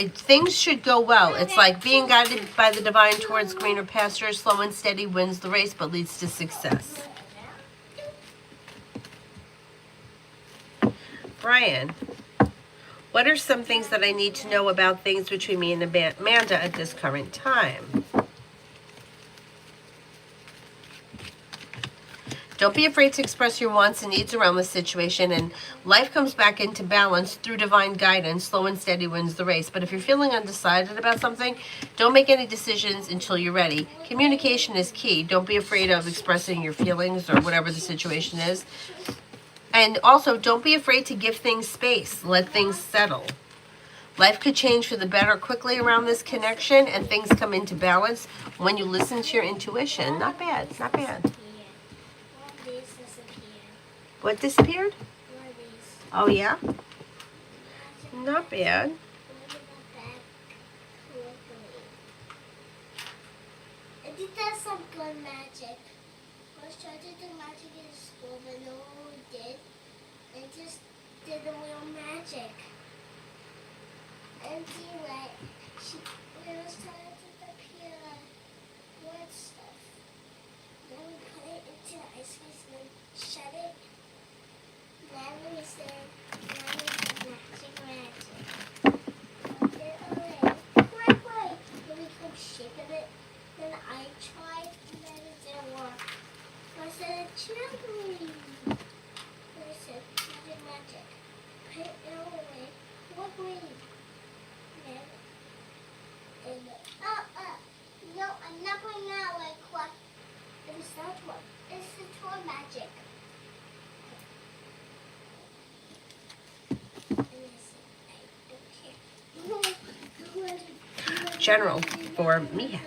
Things should go well. It's like being guided by the divine towards greener pastures. Slow and steady wins the race, but leads to success. Brian, what are some things that I need to know about things between me and Amanda at this current time? Don't be afraid to express your wants and needs around the situation, and life comes back into balance through divine guidance. Slow and steady wins the race. But if you're feeling undecided about something, don't make any decisions until you're ready. Communication is key. Don't be afraid of expressing your feelings or whatever the situation is. And also, don't be afraid to give things space. Let things settle. Life could change for the better quickly around this connection, and things come into balance when you listen to your intuition. Not bad, not bad. What disappeared? Oh, yeah? Not bad. It did some good magic. I was trying to do magic in school, but no one did. It just did the real magic. And anyway, we was trying to disappear wood stuff. Then we put it into the ice cream and shut it. Then we said, now we have magic. Then quick. Then we kept shaking it. Then I tried, and then it didn't work. I said, cherry. Then I said, magic. Put it away. What green? No, I'm not going out like what? It was not one. It's the toy magic. General for Mihak.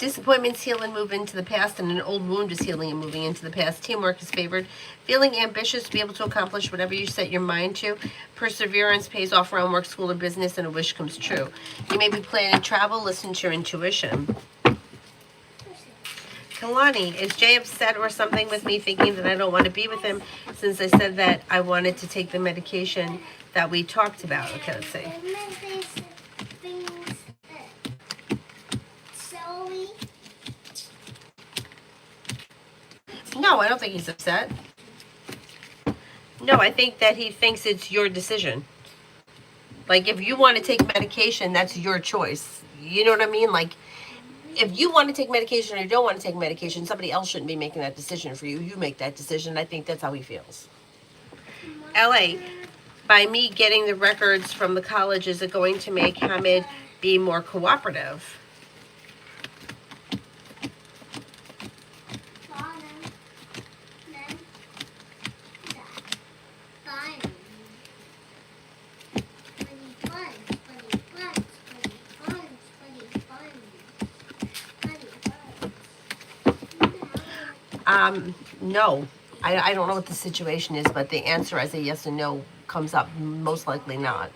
Disappointments heal and move into the past, and an old wound is healing and moving into the past. Teamwork is favored. Feeling ambitious to be able to accomplish whatever you set your mind to. Perseverance pays off around work, school, or business, and a wish comes true. You may be planning travel. Listen to your intuition. Kalani, is Jay upset or something with me thinking that I don't want to be with him since I said that I wanted to take the medication that we talked about? Okay, let's see. No, I don't think he's upset. No, I think that he thinks it's your decision. Like, if you want to take medication, that's your choice. You know what I mean? Like, if you want to take medication or you don't want to take medication, somebody else shouldn't be making that decision for you. You make that decision. I think that's how he feels. LA, by me getting the records from the college, is it going to make Hamid be more cooperative? No. I don't know what the situation is, but the answer as a yes and no comes up. Most likely not.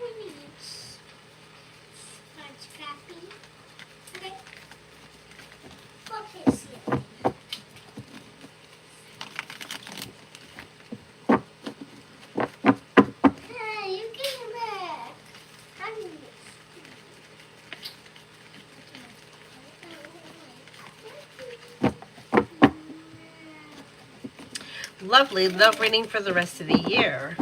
Lovely. Love reading for the rest of the year.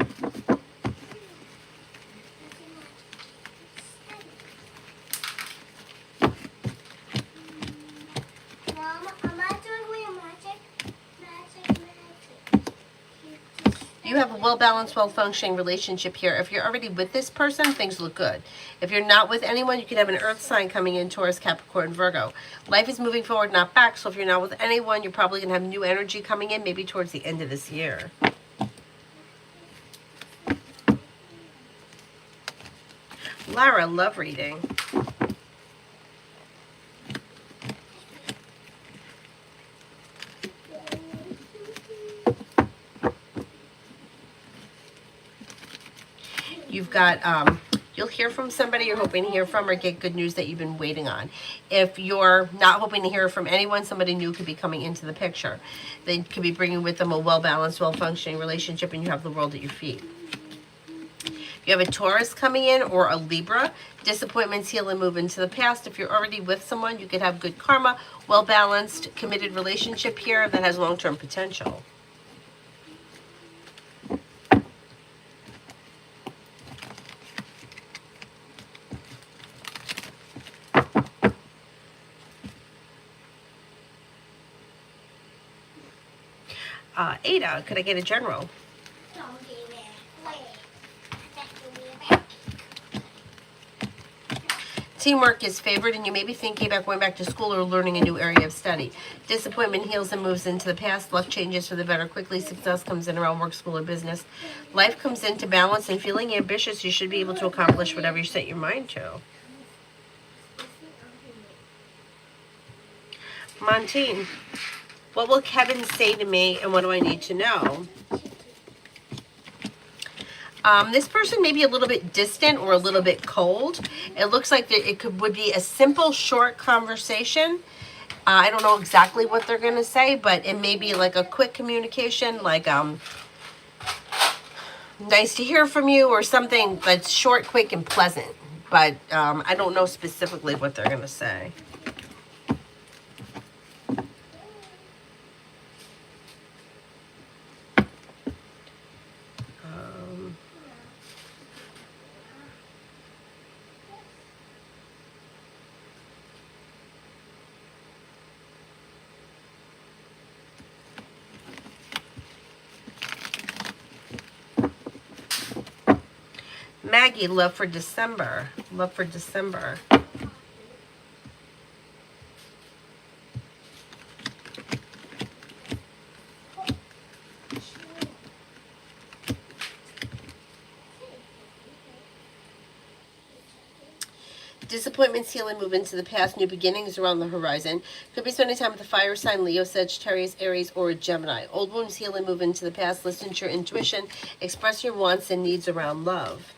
You have a well-balanced, well-functioning relationship here. If you're already with this person, things look good. If you're not with anyone, you could have an earth sign coming in, Taurus, Capricorn, Virgo. Life is moving forward, not back. So if you're not with anyone, you're probably going to have new energy coming in, maybe towards the end of this year. Lara, love reading. You've got, you'll hear from somebody you're hoping to hear from or get good news that you've been waiting on. If you're not hoping to hear from anyone, somebody new could be coming into the picture. They could be bringing with them a well-balanced, well-functioning relationship, and you have the world at your feet. If you have a Taurus coming in or a Libra, disappointments heal and move into the past. If you're already with someone, you could have good karma, well-balanced, committed relationship here that has long-term potential. Ada, could I get a general? Teamwork is favored, and you may be thinking about going back to school or learning a new area of study. Disappointment heals and moves into the past. Luck changes for the better quickly. Success comes in around work, school, or business. Life comes into balance, and feeling ambitious, you should be able to accomplish whatever you set your mind to. Montine, what will Kevin say to me, and what do I need to know? This person may be a little bit distant or a little bit cold. It looks like would be a simple, short conversation. I don't know exactly what they're going to say, but it may be like a quick communication, like nice to hear from you, or something that's short, quick, and pleasant. But I don't know specifically what they're going to say. Maggie, love for December. Love for December. Disappointments heal and move into the past. New beginnings are on the horizon. Could be spending time with a fire sign, Leo, Sagittarius, Aries, or a Gemini. Old wounds heal and move into the past. Listen to your intuition. Express your wants and needs around love.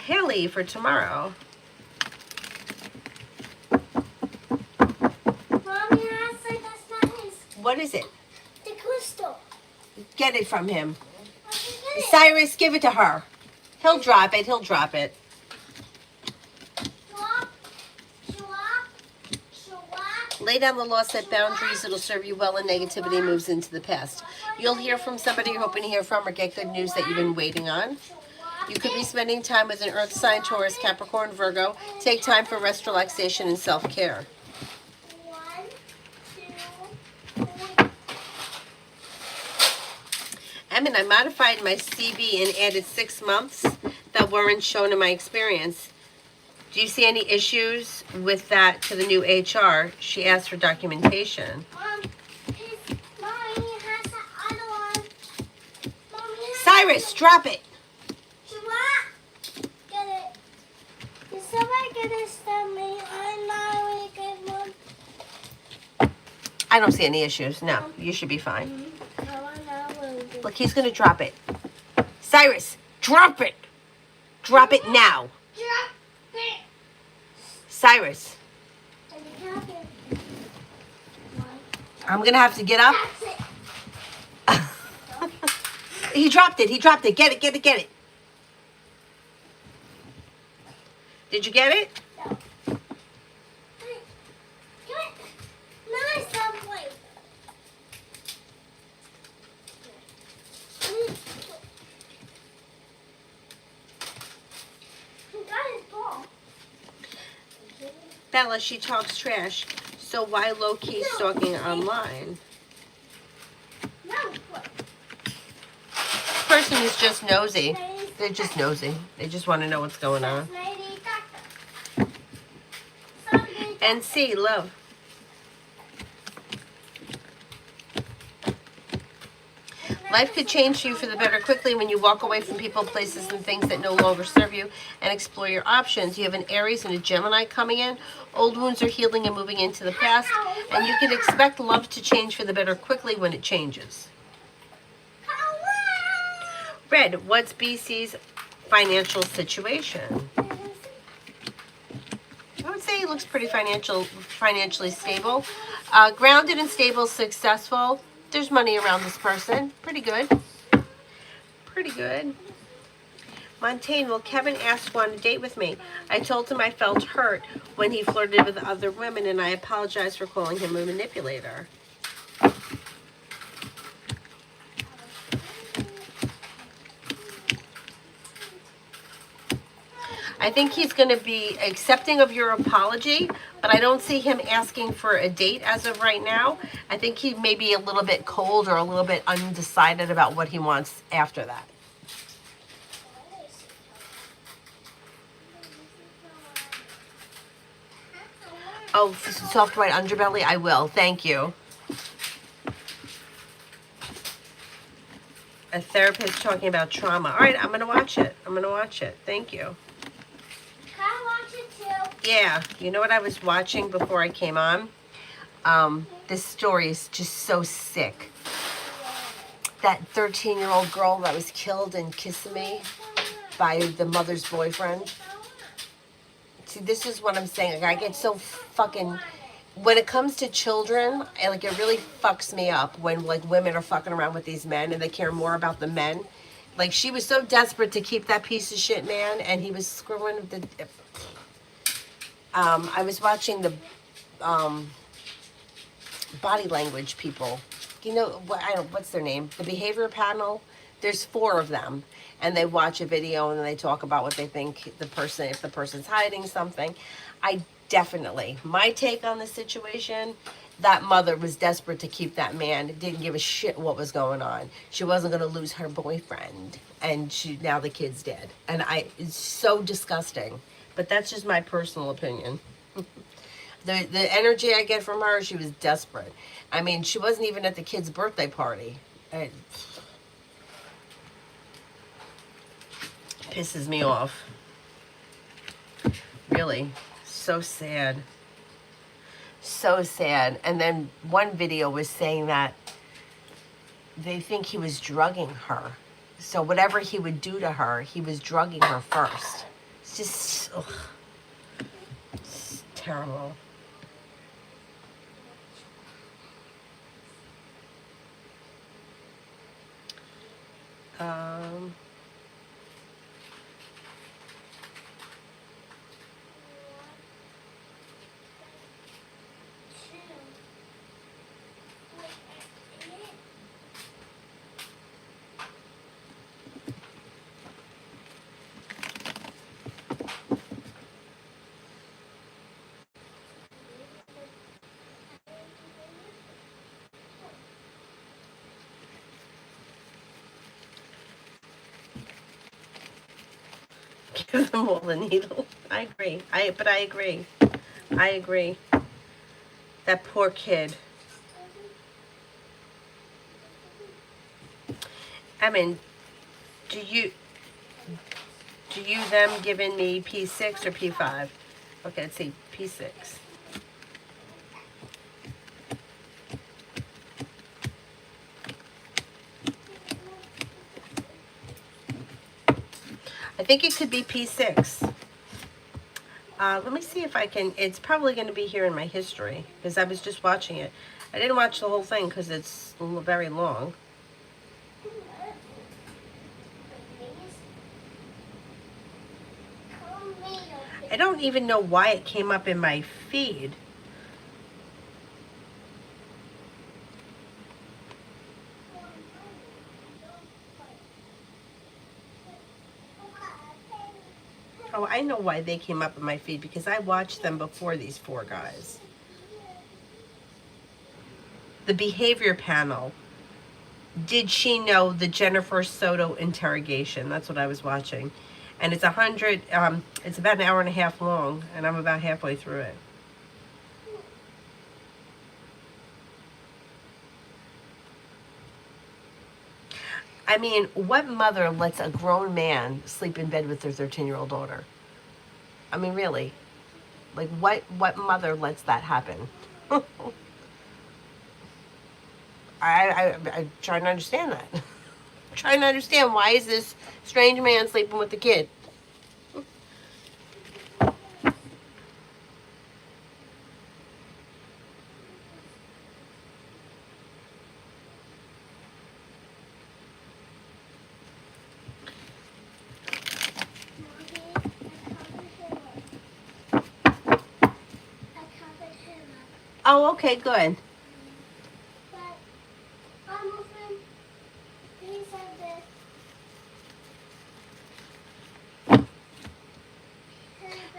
Haley for tomorrow. Mommy, that's not his. What is it? The crystal. Get it from him. I can get it. Cyrus, give it to her. He'll drop it. He'll drop it. Lay down the law, set boundaries. It'll serve you well, and negativity moves into the past. You'll hear from somebody you're hoping to hear from, or get good news that you've been waiting on. You could be spending time with an earth sign, Taurus, Capricorn, Virgo. Take time for rest, relaxation, and self-care. 1, 2, 3. I modified my CV and added 6 months that weren't shown in my experience. Do you see any issues with that to the new HR? She asked for documentation. Mommy has the other one. Mommy Cyrus, drop it. Get it. Is somebody gonna stab me? I'm not a really good one. I don't see any issues. No, you should be fine. No, I'm not really good. Look, he's going to drop it. Cyrus, drop it. Drop it now. Drop it. Cyrus, I can have it. I'm going to have to get up. That's it. He dropped it. He dropped it. Get it, get it, get it. Did you get it? No. Hey, come on. Nice someplace. Who got his ball? Bella, she talks trash. So why low-key stalking online? No. This person is just nosy. They're just nosy. They just want to know what's going on. And C, love. Life could change for you for the better quickly when you walk away from people, places, and things that no longer serve you and explore your options. You have an Aries and a Gemini coming in. Old wounds are healing and moving into the past. And you can expect love to change for the better quickly when it changes. Red, what's BC's financial situation? I would say he looks pretty financially stable. Grounded and stable, successful. There's money around this person. Pretty good. Pretty good. Montaigne, well, Kevin asked to go on a date with me. I told him I felt hurt when he flirted with other women, and I apologized for calling him a manipulator. I think he's going to be accepting of your apology, but I don't see him asking for a date as of right now. I think he may be a little bit cold or a little bit undecided about what he wants after that. Oh, soft white underbelly? I will. Thank you. A therapist talking about trauma. All right, I'm going to watch it. I'm going to watch it. Thank you. Yeah, you know what I was watching before I came on? This story is just so sick. That 13-year-old girl that was killed in Kissimmee by the mother's boyfriend. See, this is what I'm saying. Like, I get so fucking... When it comes to children, it really fucks me up when, women are fucking around with these men and they care more about the men. Like, she was so desperate to keep that piece of shit man, and he was screwing with the... I was watching the body language people. You know, I don't, what's their name? The behavior panel. There's 4 of them, and they watch a video and they talk about what they think the person, if the person's hiding something. I definitely, my take on the situation, that mother was desperate to keep that man. Didn't give a shit what was going on. She wasn't going to lose her boyfriend, and now the kid's dead. And it's so disgusting. But that's just my personal opinion. The energy I get from her, she was desperate. I mean, she wasn't even at the kid's birthday party. It pisses me off. Really. So sad. So sad. And then one video was saying that they think he was drugging her. So whatever he would do to her, he was drugging her first. It's just, ugh. It's terrible. Um, Give them all the needle. I agree. But I agree. I agree. That poor kid. I mean, do you them giving me P6 or P5? Okay, let's see, P6. I think it could be P6. Let me see if I can, it's probably going to be here in my history, because I was just watching it. I didn't watch the whole thing because it's very long. I don't even know why it came up in my feed. Oh, I know why they came up in my feed, because I watched them before these 4 guys. The behavior panel. Did she know the Jennifer Soto interrogation? That's what I was watching. And it's it's about an hour and a half long, and I'm about halfway through it. I mean, what mother lets a grown man sleep in bed with their 13-year-old daughter? I mean, really? Like, what mother lets that happen? I'm trying to understand that. I'm trying to understand, why is this strange man sleeping with the kid? Oh, okay, good.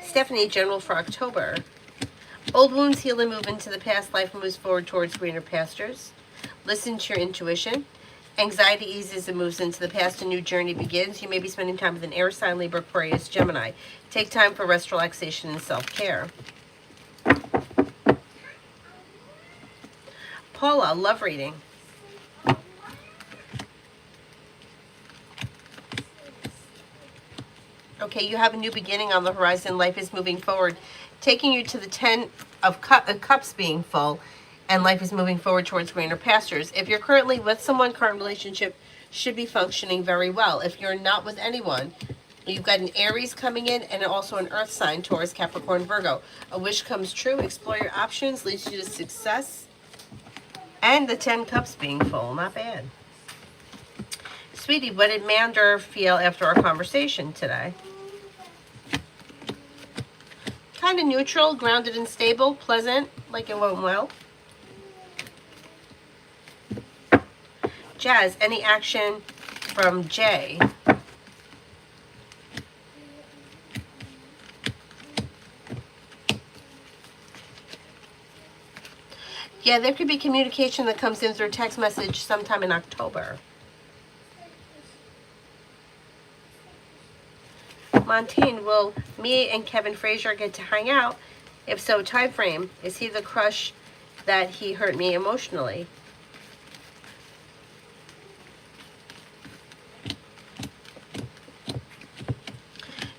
Stephanie, general for October. Old wounds heal and move into the past. Life moves forward towards greener pastures. Listen to your intuition. Anxiety eases and moves into the past. A new journey begins. You may be spending time with an air sign, Libra, Aquarius, Gemini. Take time for rest, relaxation, and self-care. Paula, love reading. Okay, you have a new beginning on the horizon. Life is moving forward, taking you to the 10 of Cups being full, and life is moving forward towards greener pastures. If you're currently with someone, current relationship should be functioning very well. If you're not with anyone, you've got an Aries coming in and also an earth sign, Taurus, Capricorn, Virgo. A wish comes true. Explore your options, leads you to success. And the 10 Cups being full, not bad. Sweetie, what did Mander feel after our conversation today? Kind of neutral, grounded and stable, pleasant, like it went well. Jazz, any action from Jay? Yeah, there could be communication that comes in through text message sometime in October. Montaigne, will me and Kevin Frazier get to hang out? If so, time frame. Is he the crush that he hurt me emotionally?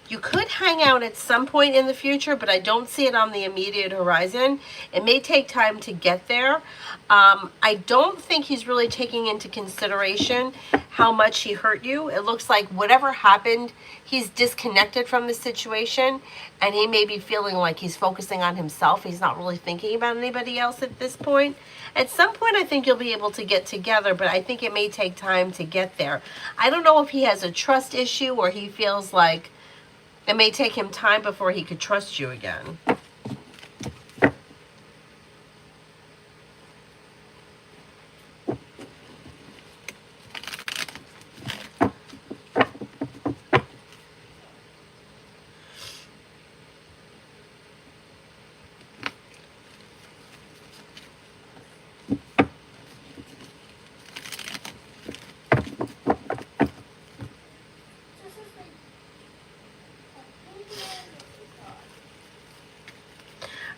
You could hang out at some point in the future, but I don't see it on the immediate horizon. It may take time to get there. I don't think he's really taking into consideration how much he hurt you. It looks like whatever happened, he's disconnected from the situation, and he may be feeling like he's focusing on himself. He's not really thinking about anybody else at this point. At some point, I think you'll be able to get together, but I think it may take time to get there. I don't know if he has a trust issue or he feels like it may take him time before he could trust you again.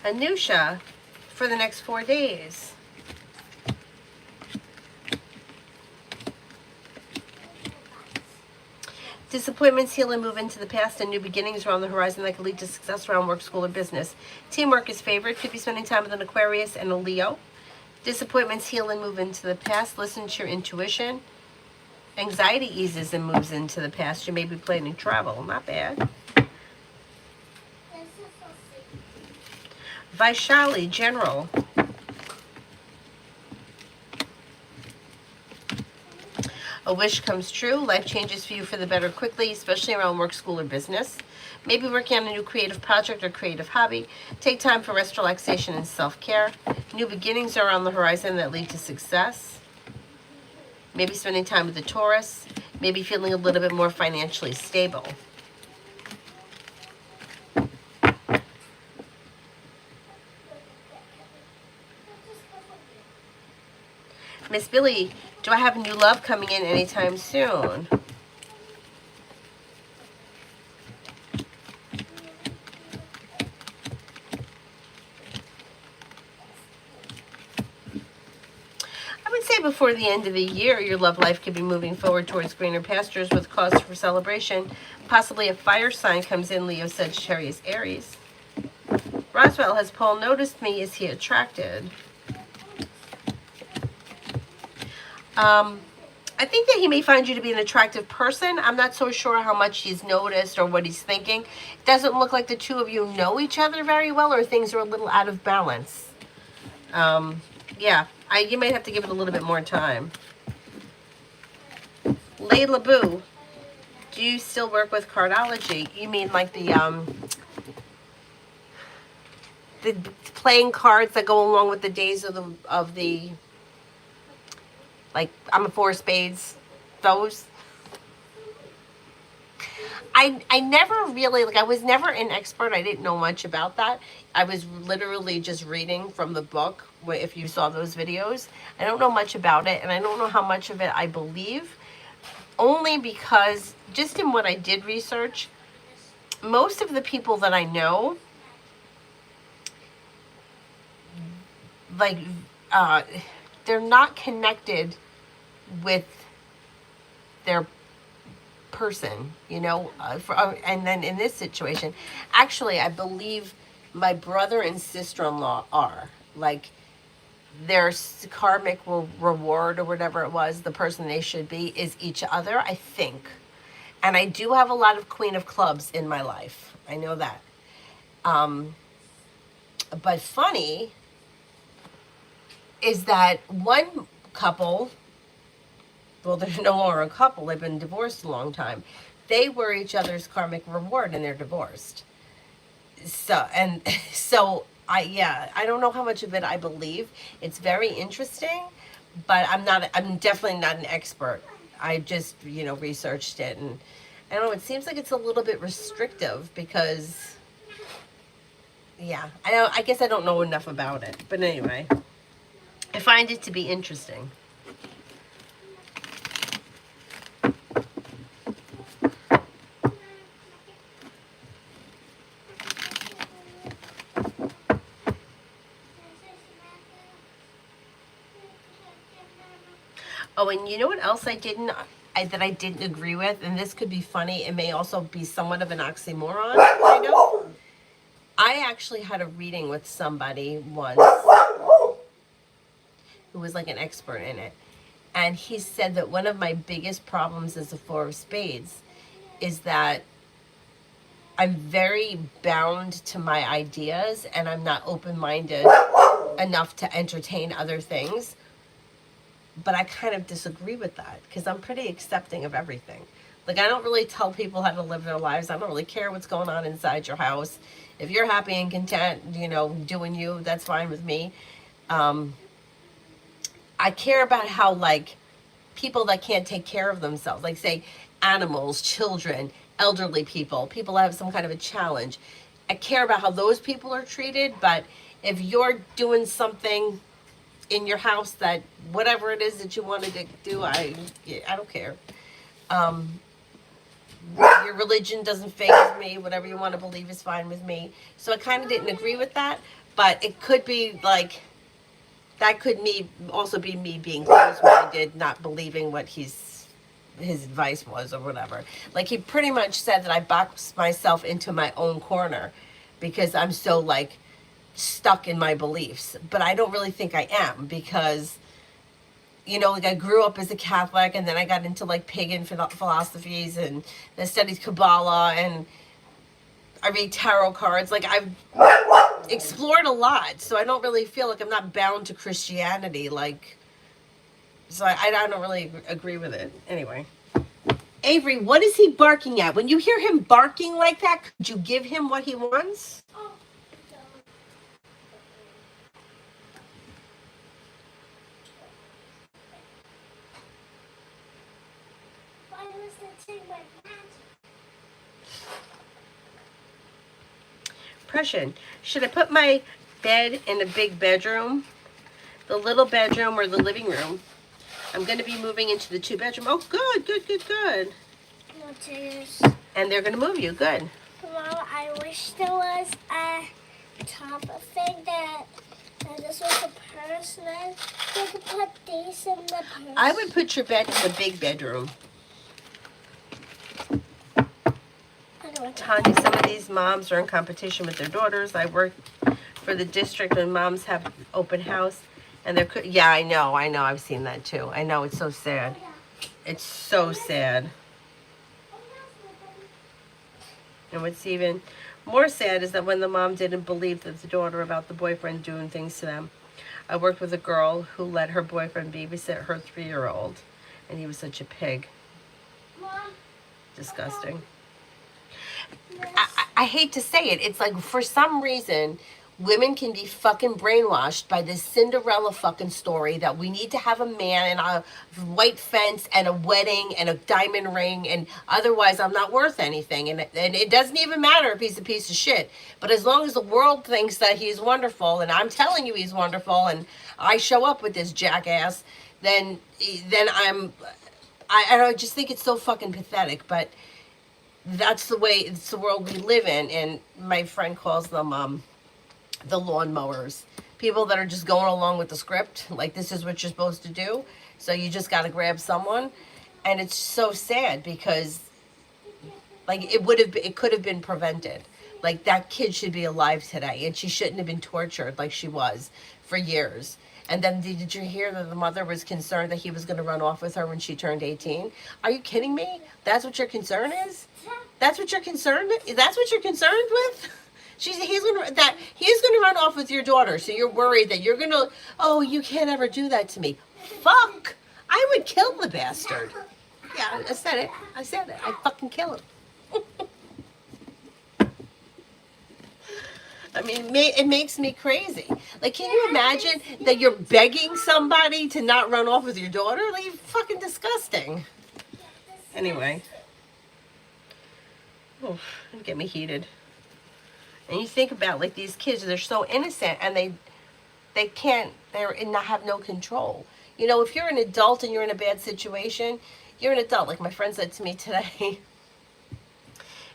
Anusha, for the next 4 days. Disappointments heal and move into the past, and new beginnings are on the horizon that could lead to success around work, school, or business. Teamwork is favored. Could be spending time with an Aquarius and a Leo. Disappointments heal and move into the past. Listen to your intuition. Anxiety eases and moves into the past. You may be planning travel. Not bad. Vaishali, general. A wish comes true. Life changes for you for the better quickly, especially around work, school, or business. Maybe working on a new creative project or creative hobby. Take time for rest, relaxation, and self-care. New beginnings are on the horizon that lead to success. Maybe spending time with the Taurus. Maybe feeling a little bit more financially stable. Miss Billy, do I have new love coming in anytime soon? I would say before the end of the year, your love life could be moving forward towards greener pastures with cause for celebration. Possibly a fire sign comes in, Leo, Sagittarius, Aries. Roswell, has Paul noticed me? Is he attracted? I think that he may find you to be an attractive person. I'm not so sure how much he's noticed or what he's thinking. It doesn't look like the two of you know each other very well, or things are a little out of balance. Yeah, you might have to give it a little bit more time. Layla Boo, do you still work with cardology? You mean like the playing cards that go along with the days of the like I'm a 4 of spades, those. I never really, like, I was never an expert. I didn't know much about that. I was literally just reading from the book, if you saw those videos. I don't know much about it, and I don't know how much of it I believe, only because just in what I did research, most of the people that I know, like, they're not connected with their person, you know, and then in this situation, actually, I believe my brother and sister-in-law are, like, their karmic reward or whatever it was, the person they should be, is each other, I think. And I do have a lot of Queen of Clubs in my life. I know that. But funny is that one couple, well, they're no longer a couple, they've been divorced a long time. They were each other's karmic reward and they're divorced. So I don't know how much of it I believe. It's very interesting, but I'm definitely not an expert. I just, researched it, and I don't know, it seems like it's a little bit restrictive because, yeah, I guess I don't know enough about it. But anyway, I find it to be interesting. Oh, and you know what else that I didn't agree with, and this could be funny. It may also be somewhat of an oxymoron, kind of. I actually had a reading with somebody once who was like an expert in it, and he said that one of my biggest problems as a Four of Spades is that I'm very bound to my ideas, and I'm not open-minded enough to entertain other things. But I kind of disagree with that because I'm pretty accepting of everything. Like, I don't really tell people how to live their lives. I don't really care what's going on inside your house. If you're happy and content, doing you, that's fine with me. I care about how, like, people that can't take care of themselves, like, say, animals, children, elderly people, people that have some kind of a challenge. I care about how those people are treated, but if you're doing something in your house that whatever it is that you wanted to do, I don't care. Your religion doesn't faze me. Whatever you want to believe is fine with me. So I kind of didn't agree with that, but it could be like that could also be me being closed-minded, not believing what his advice was or whatever. Like, he pretty much said that I boxed myself into my own corner because I'm so, like, stuck in my beliefs. But I don't really think I am because, like, I grew up as a Catholic, and then I got into, like, pagan philosophies, and I studied Kabbalah, and I read tarot cards. Like, I've explored a lot, so I don't really feel like I'm not bound to Christianity. Like, so I don't really agree with it. Anyway. Avery, what is he barking at? When you hear him barking like that, could you give him what he wants? Impression. Should I put my bed in a big bedroom, the little bedroom, or the living room? I'm going to be moving into the 2-bedroom. Oh, good, good, good, good. No tears. And they're going to move you. Good. Well, I wish there was a top thing that this was a purse, and then you could put these in the purse. I would put your bed in the big bedroom. Tanya, some of these moms are in competition with their daughters. I work for the district, and moms have open house, and they're yeah, I know, I've seen that too. I know, it's so sad. It's so sad. And what's even more sad is that when the mom didn't believe that the daughter about the boyfriend doing things to them. I worked with a girl who let her boyfriend babysit her 3-year-old, and he was such a pig. Disgusting. I hate to say it. It's like, for some reason, women can be fucking brainwashed by this Cinderella fucking story that we need to have a man and a white fence and a wedding and a diamond ring, and otherwise I'm not worth anything. And it doesn't even matter if he's a piece of shit. But as long as the world thinks that he's wonderful, and I'm telling you he's wonderful, and I show up with this jackass, then I just think it's so fucking pathetic. But that's the way, it's the world we live in. And my friend calls them the lawnmowers, people that are just going along with the script, like, this is what you're supposed to do, so you just got to grab someone. And it's so sad because, like, it could have been prevented. Like, that kid should be alive today, and she shouldn't have been tortured like she was for years. And then did you hear that the mother was concerned that he was going to run off with her when she turned 18? Are you kidding me? That's what your concern is? That's what you're concerned? That's what you're concerned with? He's gonna run off with your daughter, so you're worried that you're gonna, oh, you can't ever do that to me. Fuck! I would kill the bastard. Yeah, I said it. I'd fucking kill him. mean, it makes me crazy. Like, can you imagine that you're begging somebody to not run off with your daughter? Like, fucking disgusting. Anyway. Oh, get me heated. And you think about, like, these kids, they're so innocent, and they can't, have no control. You know, if you're an adult and you're in a bad situation, you're an adult. Like my friend said to me today,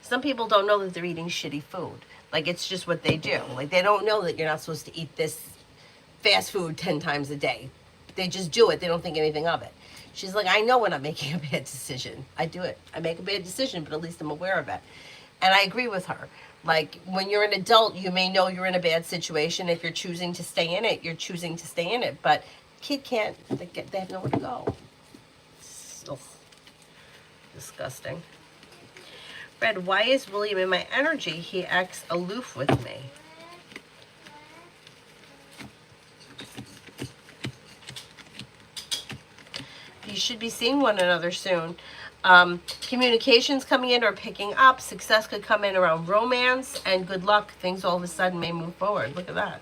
some people don't know that they're eating shitty food. Like, it's just what they do. Like, they don't know that you're not supposed to eat this fast food 10 times a day. They just do it. They don't think anything of it. She's like, I know when I'm making a bad decision. I do it. I make a bad decision, but at least I'm aware of it. And I agree with her. Like, when you're an adult, you may know you're in a bad situation. If you're choosing to stay in it, you're choosing to stay in it. But kid can't. They have nowhere to go. Ugh. Disgusting. Red, why is William in my energy? He acts aloof with me. You should be seeing one another soon. Communications coming in or picking up. Success could come in around romance. And good luck. Things all of a sudden may move forward. Look at that.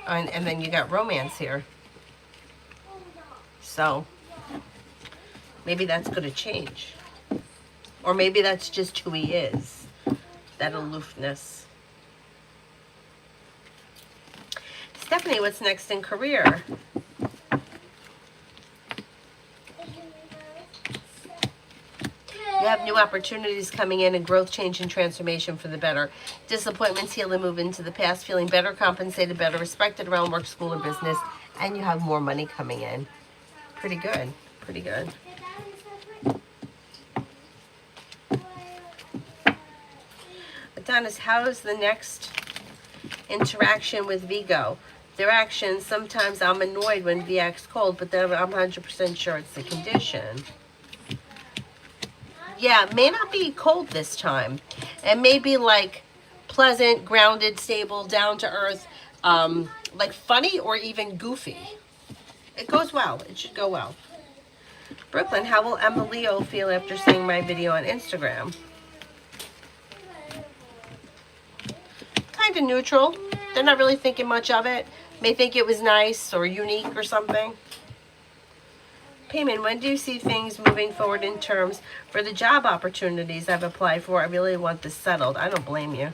And then you got romance here. So, maybe that's going to change. Or maybe that's just who he is. That aloofness. Stephanie, what's next in career? You have new opportunities coming in and growth, change, and transformation for the better. Disappointments heal and move into the past, feeling better compensated, better respected around work, school, or business, and you have more money coming in. Pretty good. Pretty good. Adonis, how is the next interaction with Vigo? Their actions, sometimes I'm annoyed when V acts cold, but then I'm 100% sure it's the condition. Yeah, it may not be cold this time. It may be like pleasant, grounded, stable, down to earth, like funny or even goofy. It goes well. It should go well. Brooklyn, how will Emma Leo feel after seeing my video on Instagram? Kind of neutral. They're not really thinking much of it. May think it was nice or unique or something. Payment, when do you see things moving forward in terms for the job opportunities I've applied for? I really want this settled. I don't blame you.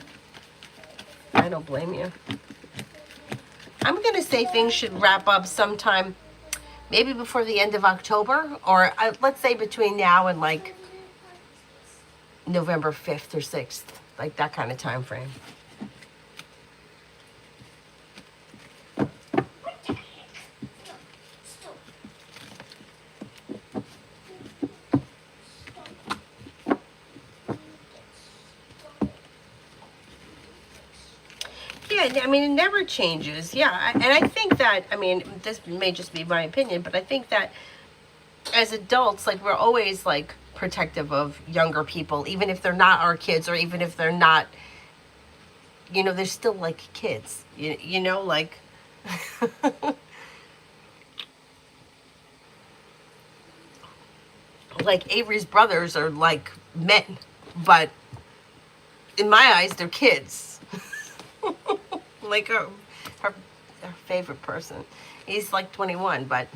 I don't blame you. I'm going to say things should wrap up sometime, maybe before the end of October, or let's say between now and like November 5th or 6th, like that kind of time frame. Yeah, I mean, it never changes. Yeah, and I think that, I mean, this may just be my opinion, but I think that as adults, like, we're always, like, protective of younger people, even if they're not our kids, or even if they're not, you know, they're still, like, kids. You know, like... like, Avery's brothers are, like, men, but in my eyes, they're kids. Like her favorite person. He's like 21, but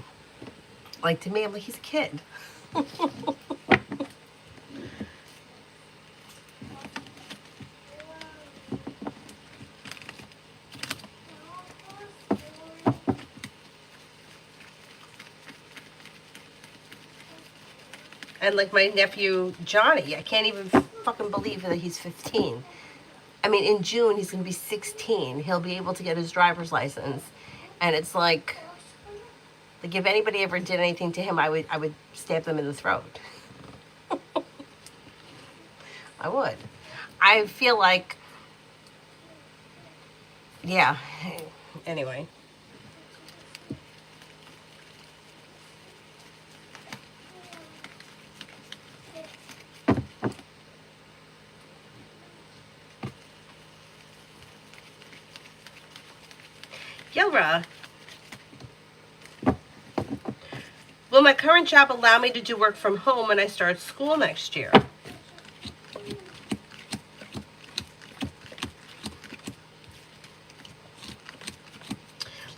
like to me, I'm like, he's a kid. And like my nephew Johnny, I can't even fucking believe that he's 15. I mean, in June, he's going to be 16. He'll be able to get his driver's license. And it's like if anybody ever did anything to him, I would stab them in the throat. I would. I feel like, yeah. Anyway. Gilra, will my current job allow me to do work from home when I start school next year?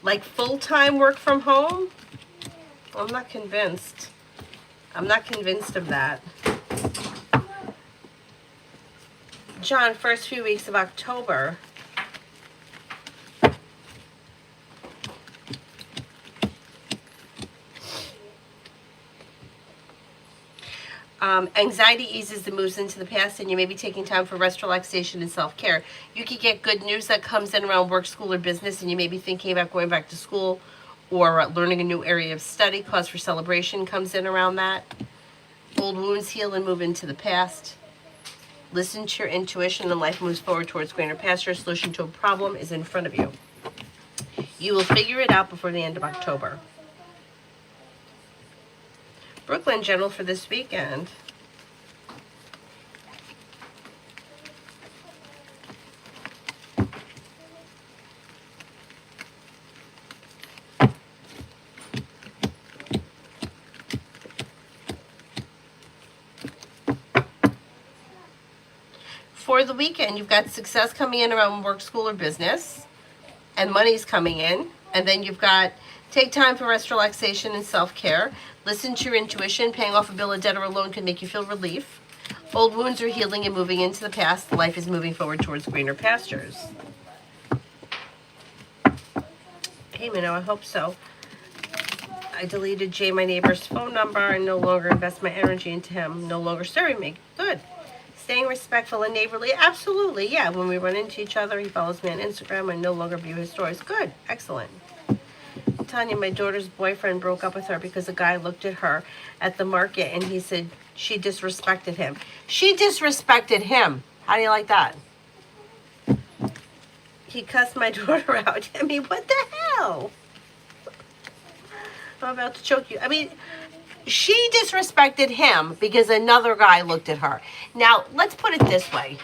Like full-time work from home? I'm not convinced. I'm not convinced of that. John, first few weeks of October. Anxiety eases and moves into the past, and you may be taking time for rest, relaxation, and self-care. You could get good news that comes in around work, school, or business, and you may be thinking about going back to school or learning a new area of study. Cause for celebration comes in around that. Old wounds heal and move into the past. Listen to your intuition, and life moves forward towards greener pasture. Solution to a problem is in front of you. You will figure it out before the end of October. Brooklyn general for this weekend. For the weekend, you've got success coming in around work, school, or business, and money's coming in. And then you've got take time for rest, relaxation, and self-care. Listen to your intuition. Paying off a bill, a debt, or a loan can make you feel relief. Old wounds are healing and moving into the past. Life is moving forward towards greener pastures. Hey, Minnow, I hope so. I deleted Jay, my neighbor's phone number, and no longer invest my energy into him. No longer serving me. Good. Staying respectful and neighborly. Absolutely, yeah. When we run into each other, he follows me on Instagram. I no longer view his stories. Good. Excellent. Tanya, my daughter's boyfriend broke up with her because a guy looked at her at the market and he said she disrespected him. She disrespected him. How do you like that? He cussed my daughter out. I mean, what the hell? I'm about to choke you. I mean, she disrespected him because another guy looked at her. Now, let's put it this way.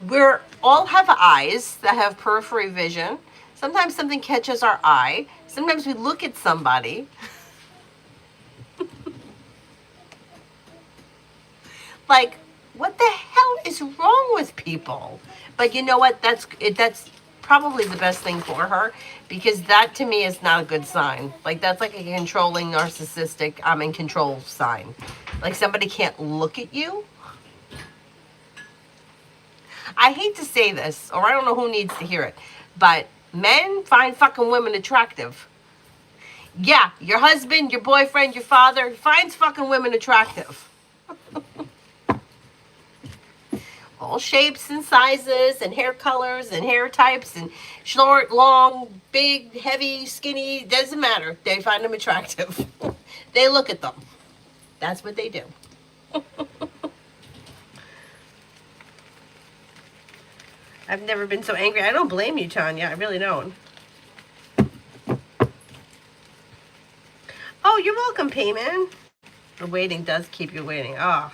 We all have eyes that have periphery vision. Sometimes something catches our eye. Sometimes we look at somebody. Like, what the hell is wrong with people? But you know what? That's probably the best thing for her, because that to me is not a good sign. Like, that's like a controlling, narcissistic, I'm in control sign. Like, somebody can't look at you. I hate to say this, or I don't know who needs to hear it, but men find fucking women attractive. Yeah, your husband, your boyfriend, your father finds fucking women attractive. All shapes and sizes and hair colors and hair types and short, long, big, heavy, skinny, doesn't matter. They find them attractive. They look at them. That's what they do. I've never been so angry. I don't blame you, Tanya. I really don't. Oh, you're welcome, Payman. The waiting does keep you waiting. Ah.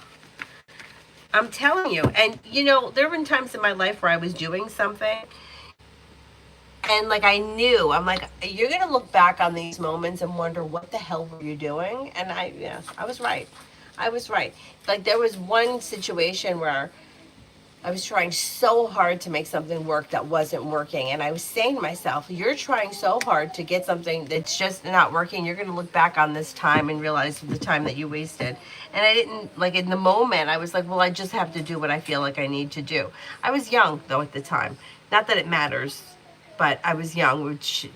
I'm telling you. And, you know, there have been times in my life where I was doing something and, like, I knew. I'm like, you're going to look back on these moments and wonder, what the hell were you doing? And I was right. I was right. Like, there was one situation where I was trying so hard to make something work that wasn't working. And I was saying to myself, you're trying so hard to get something that's just not working. You're going to look back on this time and realize the time that you wasted. And I didn't, like, in the moment, I was like, well, I just have to do what I feel like I need to do. I was young, though, at the time. Not that it matters, but I was young, which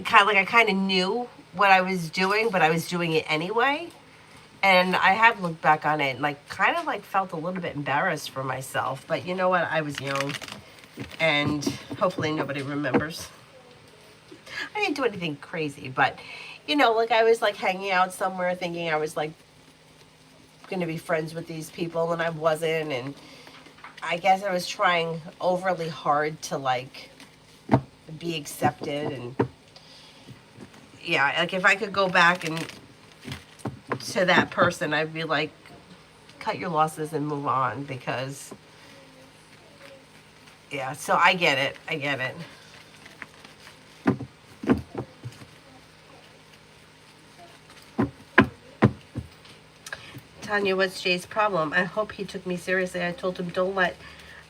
kind of like I kind of knew what I was doing, but I was doing it anyway. And I have looked back on it and, like, kind of, like, felt a little bit embarrassed for myself. But you know what? I was young. And hopefully nobody remembers. I didn't do anything crazy. But, you know, like, I was, like, hanging out somewhere thinking I was, like, going to be friends with these people. And I wasn't. And I guess I was trying overly hard to, like, be accepted. And, yeah, like, if I could go back and to that person, I'd be like, cut your losses and move on, because yeah, so I get it. Tanya, what's Jay's problem? I hope he took me seriously. I told him, don't let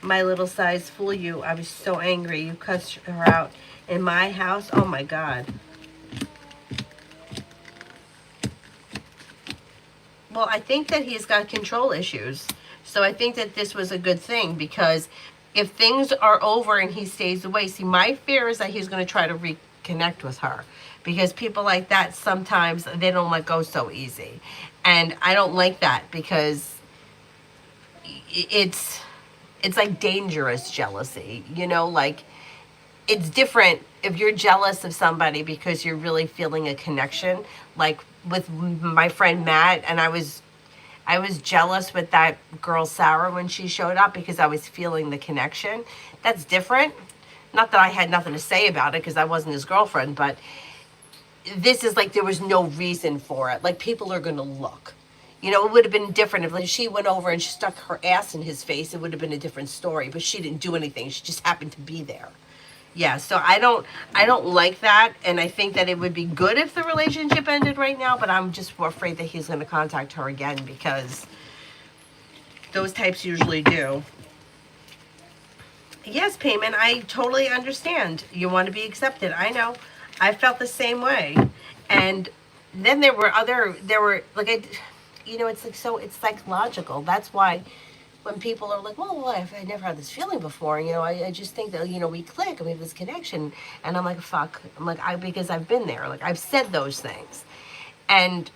My little size fool you. I was so angry. You cussed her out in my house. Oh my God. Well, I think that he's got control issues. So I think that this was a good thing because if things are over and he stays away, see, my fear is that he's going to try to reconnect with her because people like that sometimes they don't let go so easy. And I don't like that because it's it's like dangerous jealousy, you know, like it's different if you're jealous of somebody because you're really feeling a connection, like with my friend Matt. And I was jealous with that girl Sarah when she showed up because I was feeling the connection. That's different. Not that I had nothing to say about it because I wasn't his girlfriend, but this is like there was no reason for it. Like people are gonna look. You know, it would have been different if like she went over and she stuck her ass in his face. It would have been a different story. But she didn't do anything. She just happened to be there. Yeah, so I don't like that, and I think that it would be good if the relationship ended right now, but I'm just afraid that he's going to contact her again because those types usually do. Yes, payment, I totally understand. You want to be accepted. I know. I felt the same way. And then there were like it's like so it's psychological. That's why when people are like, well, I never had this feeling before, I just think that, we click and we have this connection. And I'm like, fuck. I'm like, because I've been there. Like, I've said those things. And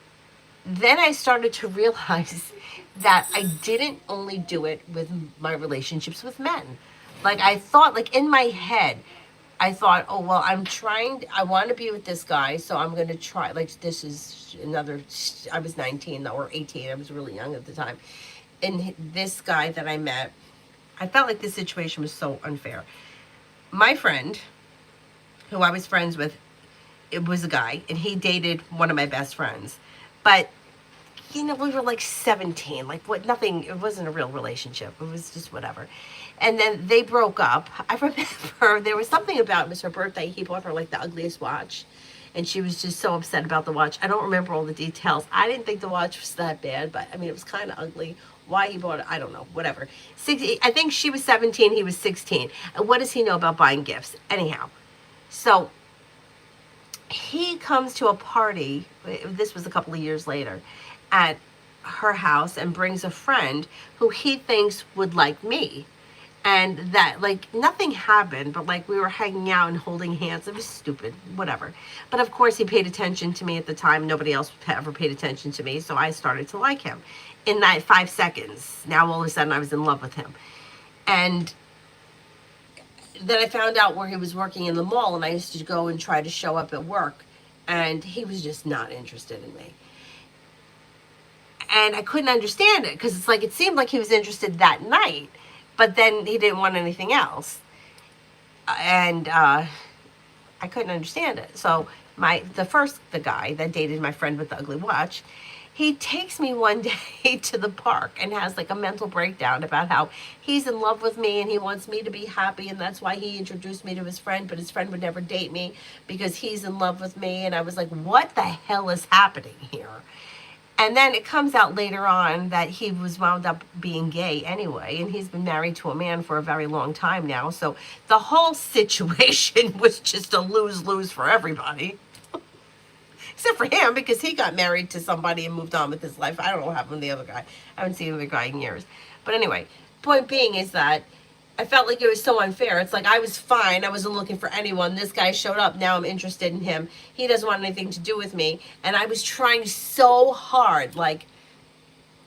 then I started to realize that I didn't only do it with my relationships with men. Like, I thought, like, in my head, I thought, oh, well, I want to be with this guy, so I'm going to try. Like, this is another, I was 19 or 18. I was really young at the time. And this guy that I met, I felt like this situation was so unfair. My friend, who I was friends with, it was a guy, and he dated one of my best friends. But, we were like 17, like what, nothing, it wasn't a real relationship. It was just whatever. And then they broke up. I remember there was something about it was her birthday. He bought her like the ugliest watch. And she was just so upset about the watch. I don't remember all the details. I didn't think the watch was that bad, but I mean, it was kind of ugly. Why he bought it, I don't know, whatever. I think she was 17, he was 16. And what does he know about buying gifts? Anyhow, so he comes to a party, this was a couple of years later, at her house and brings a friend who he thinks would like me. And that, like, nothing happened, but like we were hanging out and holding hands. It was stupid, whatever. But of course, he paid attention to me at the time. Nobody else ever paid attention to me, so I started to like him in that 5 seconds. Now all of a sudden, I was in love with him. And then I found out where he was working in the mall, and I used to go and try to show up at work, and he was just not interested in me. And I couldn't understand it because it's like it seemed like he was interested that night, but then he didn't want anything else. And I couldn't understand it. So the guy that dated my friend with the ugly watch, he takes me one day to the park and has like a mental breakdown about how he's in love with me and he wants me to be happy, and that's why he introduced me to his friend, but his friend would never date me because he's in love with me. And I was like, what the hell is happening here? And then it comes out later on that he was wound up being gay anyway, and he's been married to a man for a very long time now. So the whole situation was just a lose-lose for everybody. Except for him, because he got married to somebody and moved on with his life. I don't know what happened to the other guy. I haven't seen the other guy in years. But anyway, point being is that I felt like it was so unfair. It's like I was fine. I wasn't looking for anyone. This guy showed up. Now I'm interested in him. He doesn't want anything to do with me. And I was trying so hard. Like,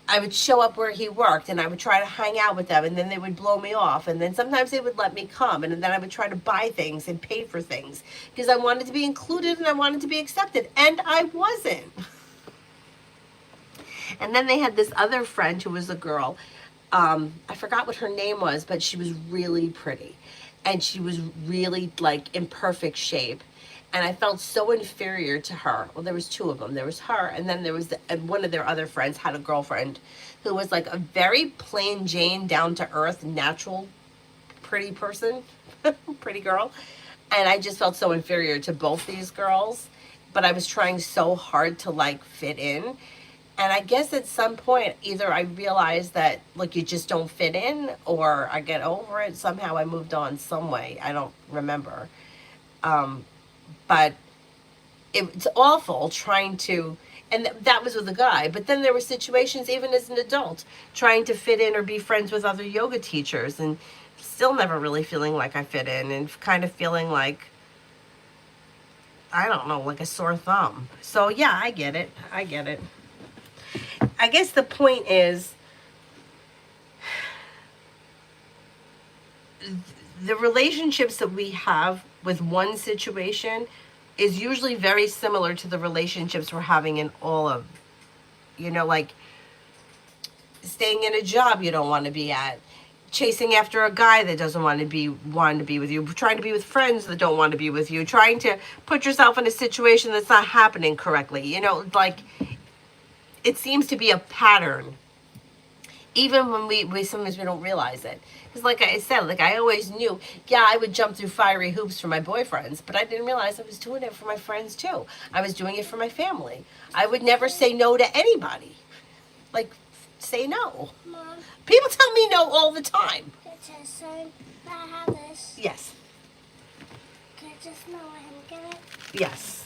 I would show up where he worked and I would try to hang out with them, and then they would blow me off. And then sometimes they would let me come, and then I would try to buy things and pay for things because I wanted to be included and I wanted to be accepted. And I wasn't. And then they had this other friend who was a girl. I forgot what her name was, but she was really pretty. And she was really like in perfect shape. And I felt so inferior to her. Well, there was two of them. There was her, and then there was one of their other friends had a girlfriend who was like a very plain Jane, down to earth, natural, pretty person, pretty girl. And I just felt so inferior to both these girls. But I was trying so hard to like fit in. And I guess at some point, either I realized that, like, you just don't fit in, or I get over it. Somehow I moved on some way. I don't remember. Um, but it's awful trying to, and that was with a guy. But then there were situations, even as an adult, trying to fit in or be friends with other yoga teachers, and still never really feeling like I fit in, and kind of feeling like, I don't know, like a sore thumb. So yeah, I get it. I get it. I guess the point is, the relationships that we have with one situation is usually very similar to the relationships we're having in all of, like staying in a job you don't want to be at, chasing after a guy that doesn't want to be with you, trying to be with friends that don't want to be with you, trying to put yourself in a situation that's not happening correctly. Like, it seems to be a pattern, even when we sometimes we don't realize it. Because like I said, like, I always knew, yeah, I would jump through fiery hoops for my boyfriends, but I didn't realize I was doing it for my friends too. I was doing it for my family. I would never say no to anybody. Like, say no. Mom, People tell me no all the time. so I have this. Yes. Can I just know him get it? Yes.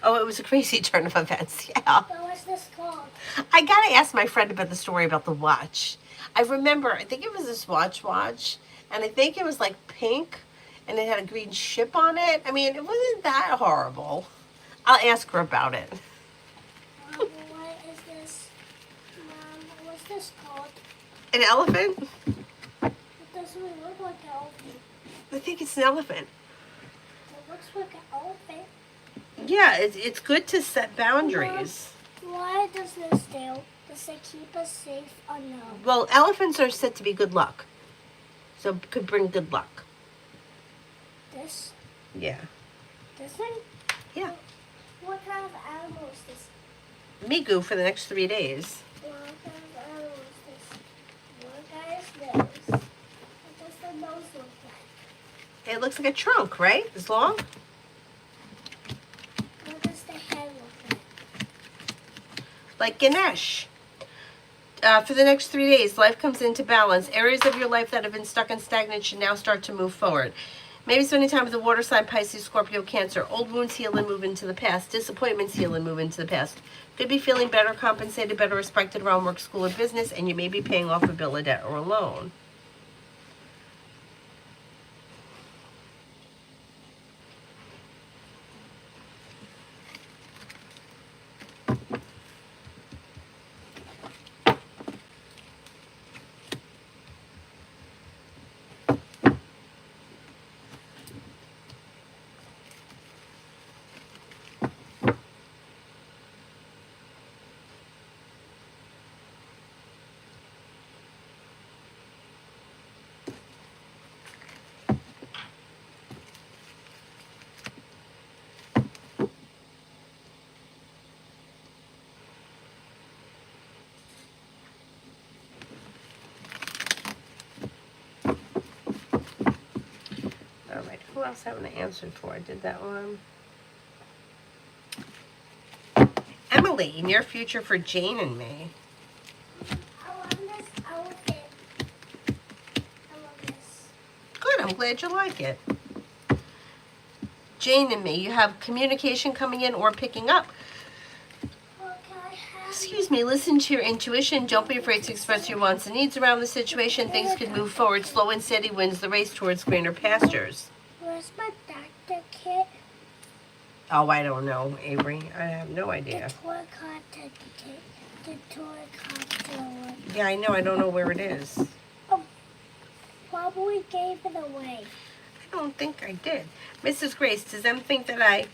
Oh, it was a crazy turn of events. Yeah. But what's this called? I gotta ask my friend about the story about the watch. I remember, I think it was this watch, and I think it was like pink, and it had a green ship on it. I mean, it wasn't that horrible. I'll ask her about it. What is this? Mom, what's this called? An elephant? It doesn't really look like an elephant. I think it's an elephant. It looks like an elephant. Yeah, it's good to set boundaries. Why does this do? Does it keep us safe or no? Well, elephants are said to be good luck. So it could bring good luck. This? Yeah. This one? Yeah. What kind of animal is this? Migu for the next 3 days. What kind of animal is this? What kind is nose? What does the nose look like? It looks like a trunk, right? It's long. What does the head look like? Like Ganesh. For the next 3 days, life comes into balance. Areas of your life that have been stuck and stagnant should now start to move forward. Maybe spending time with the water sign, Pisces, Scorpio, Cancer. Old wounds heal and move into the past. Disappointments heal and move into the past. Could be feeling better compensated, better respected around work, school, or business, and you may be paying off a bill, a debt, or a loan. Who else haven't I answered for? I did that one. Emily, near future for Jane and me. I love this elephant. I love this. Good, I'm glad you like it. Jane and me, you have communication coming in or picking up. Excuse me, listen to your intuition. Don't be afraid to express your wants and needs around the situation. Things could move forward. Slow and steady wins the race towards greener pastures. Where's my doctor kit? Oh, I don't know, Avery. I have no idea. The toy content kit. The toy content one. Yeah, I know. I don't know where it is. Oh, probably gave it away. I don't think I did. Mrs. Grace, does them think that I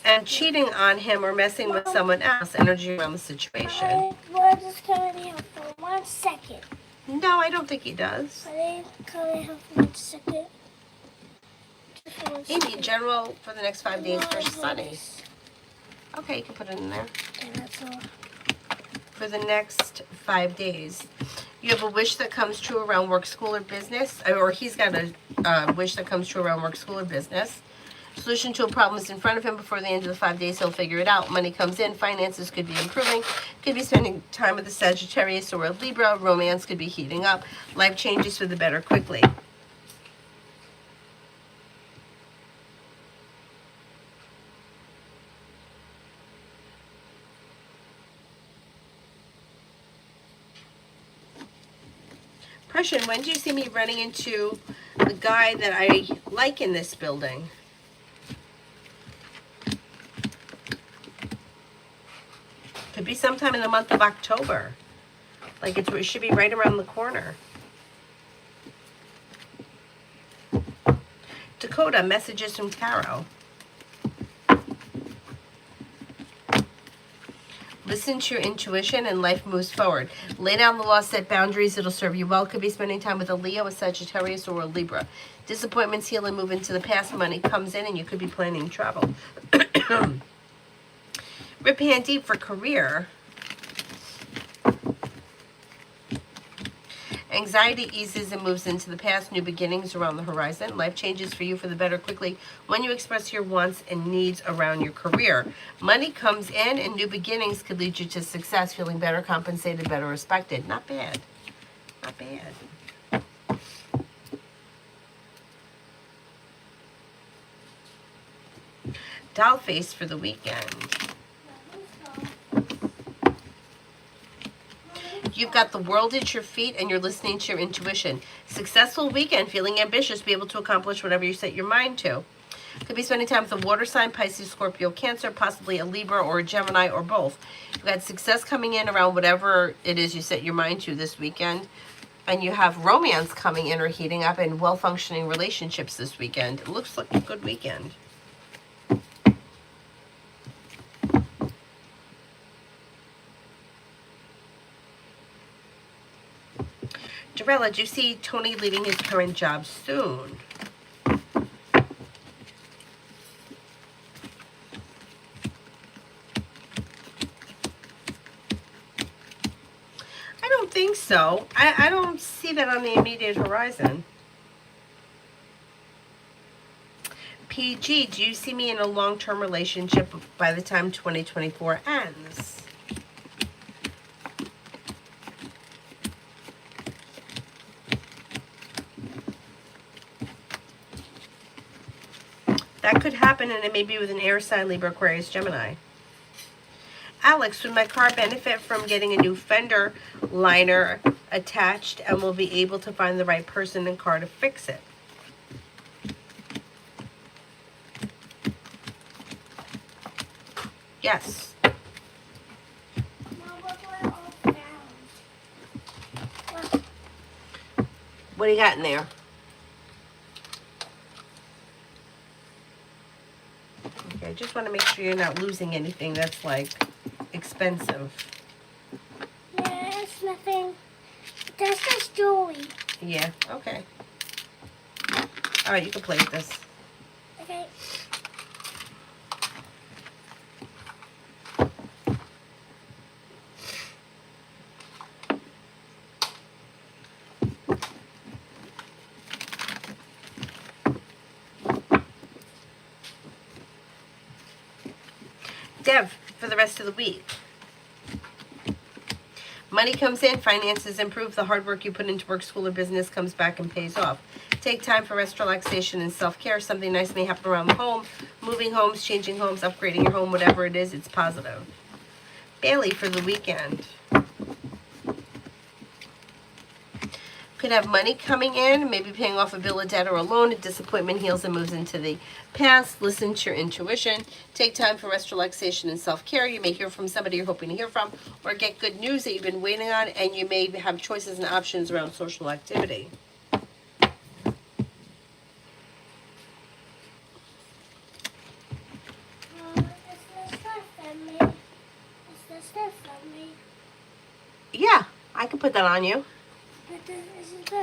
am cheating on him or messing with someone else? Energy around the situation. We're just coming here for 1 second. No, I don't think he does. Are they coming here for 1 second? Amy, general for the next 5 days for sunny. Okay, you can put it in there. Okay, that's all. For the next 5 days. You have a wish that comes true around work, school, or business. Or he's got a wish that comes true around work, school, or business. Solution to a problem is in front of him. Before the end of the 5 days, he'll figure it out. Money comes in. Finances could be improving. Could be spending time with a Sagittarius or a Libra. Romance could be heating up. Life changes for the better quickly. Impression, when do you see me running into a guy that I like in this building? Could be sometime in the month of October. Like it should be right around the corner. Dakota, messages from tarot. Listen to your intuition and life moves forward. Lay down the law, set boundaries, it'll serve you well. Could be spending time with a Leo, a Sagittarius, or a Libra. Disappointments heal and move into the past. Money comes in and you could be planning travel. Rip hand deep for career. Anxiety eases and moves into the past. New beginnings around the horizon. Life changes for you for the better quickly when you express your wants and needs around your career. Money comes in and new beginnings could lead you to success, feeling better compensated, better respected. Not bad. Not bad. Doll face for the weekend. You've got the world at your feet and you're listening to your intuition. Successful weekend, feeling ambitious, be able to accomplish whatever you set your mind to. Could be spending time with a water sign, Pisces, Scorpio, Cancer, possibly a Libra or a Gemini or both. You've got success coming in around whatever it is you set your mind to this weekend. And you have romance coming in or heating up and well-functioning relationships this weekend. It looks like a good weekend. Jarella, do you see Tony leaving his current job soon? I don't think so. I don't see that on the immediate horizon. PG, do you see me in a long-term relationship by the time 2024 ends? That could happen, and it may be with an air sign, Libra, Aquarius, Gemini. Alex, would my car benefit from getting a new fender liner attached and will be able to find the right person and car to fix it? Yes. What do you got in there? Okay, I just want to make sure you're not losing anything that's like expensive. Yeah, it's nothing. That's just jewelry. Yeah, okay. All right, you can play with this. Okay. Dev, for the rest of the week. Money comes in, finances improve, the hard work you put into work, school, or business comes back and pays off. Take time for rest, relaxation, and self-care. Something nice may happen around the home. Moving homes, changing homes, upgrading your home, whatever it is, it's positive. Bailey, for the weekend. Could have money coming in, maybe paying off a bill of debt or a loan. A disappointment heals and moves into the past. Listen to your intuition. Take time for rest, relaxation, and self-care. You may hear from somebody you're hoping to hear from or get good news that you've been waiting on, and you may have choices and options around social activity. Yeah, I can put that on you.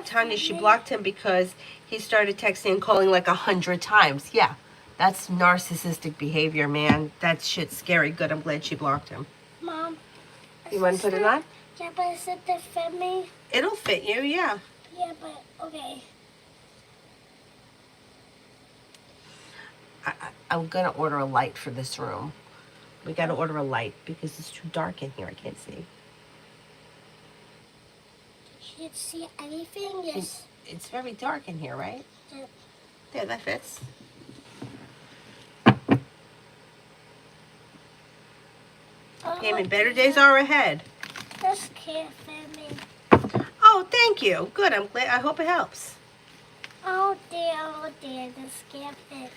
Tanya, she blocked him because he started texting and calling like 100 times. Yeah, that's narcissistic behavior, man. That shit's scary. Good, I'm glad she blocked him. Mom. You want to put it on? Yeah, but is it to fit me? It'll fit you, yeah. Yeah, but okay. I'm gonna order a light for this room. We gotta order a light because it's too dark in here. I can't see. You can't see anything? Yes. It's very dark in here, right? Yep. There, that fits. Payment, better days are ahead. This can't fit me. Oh, thank you. Good. I'm glad. I hope it helps. Oh dear, this can't fit.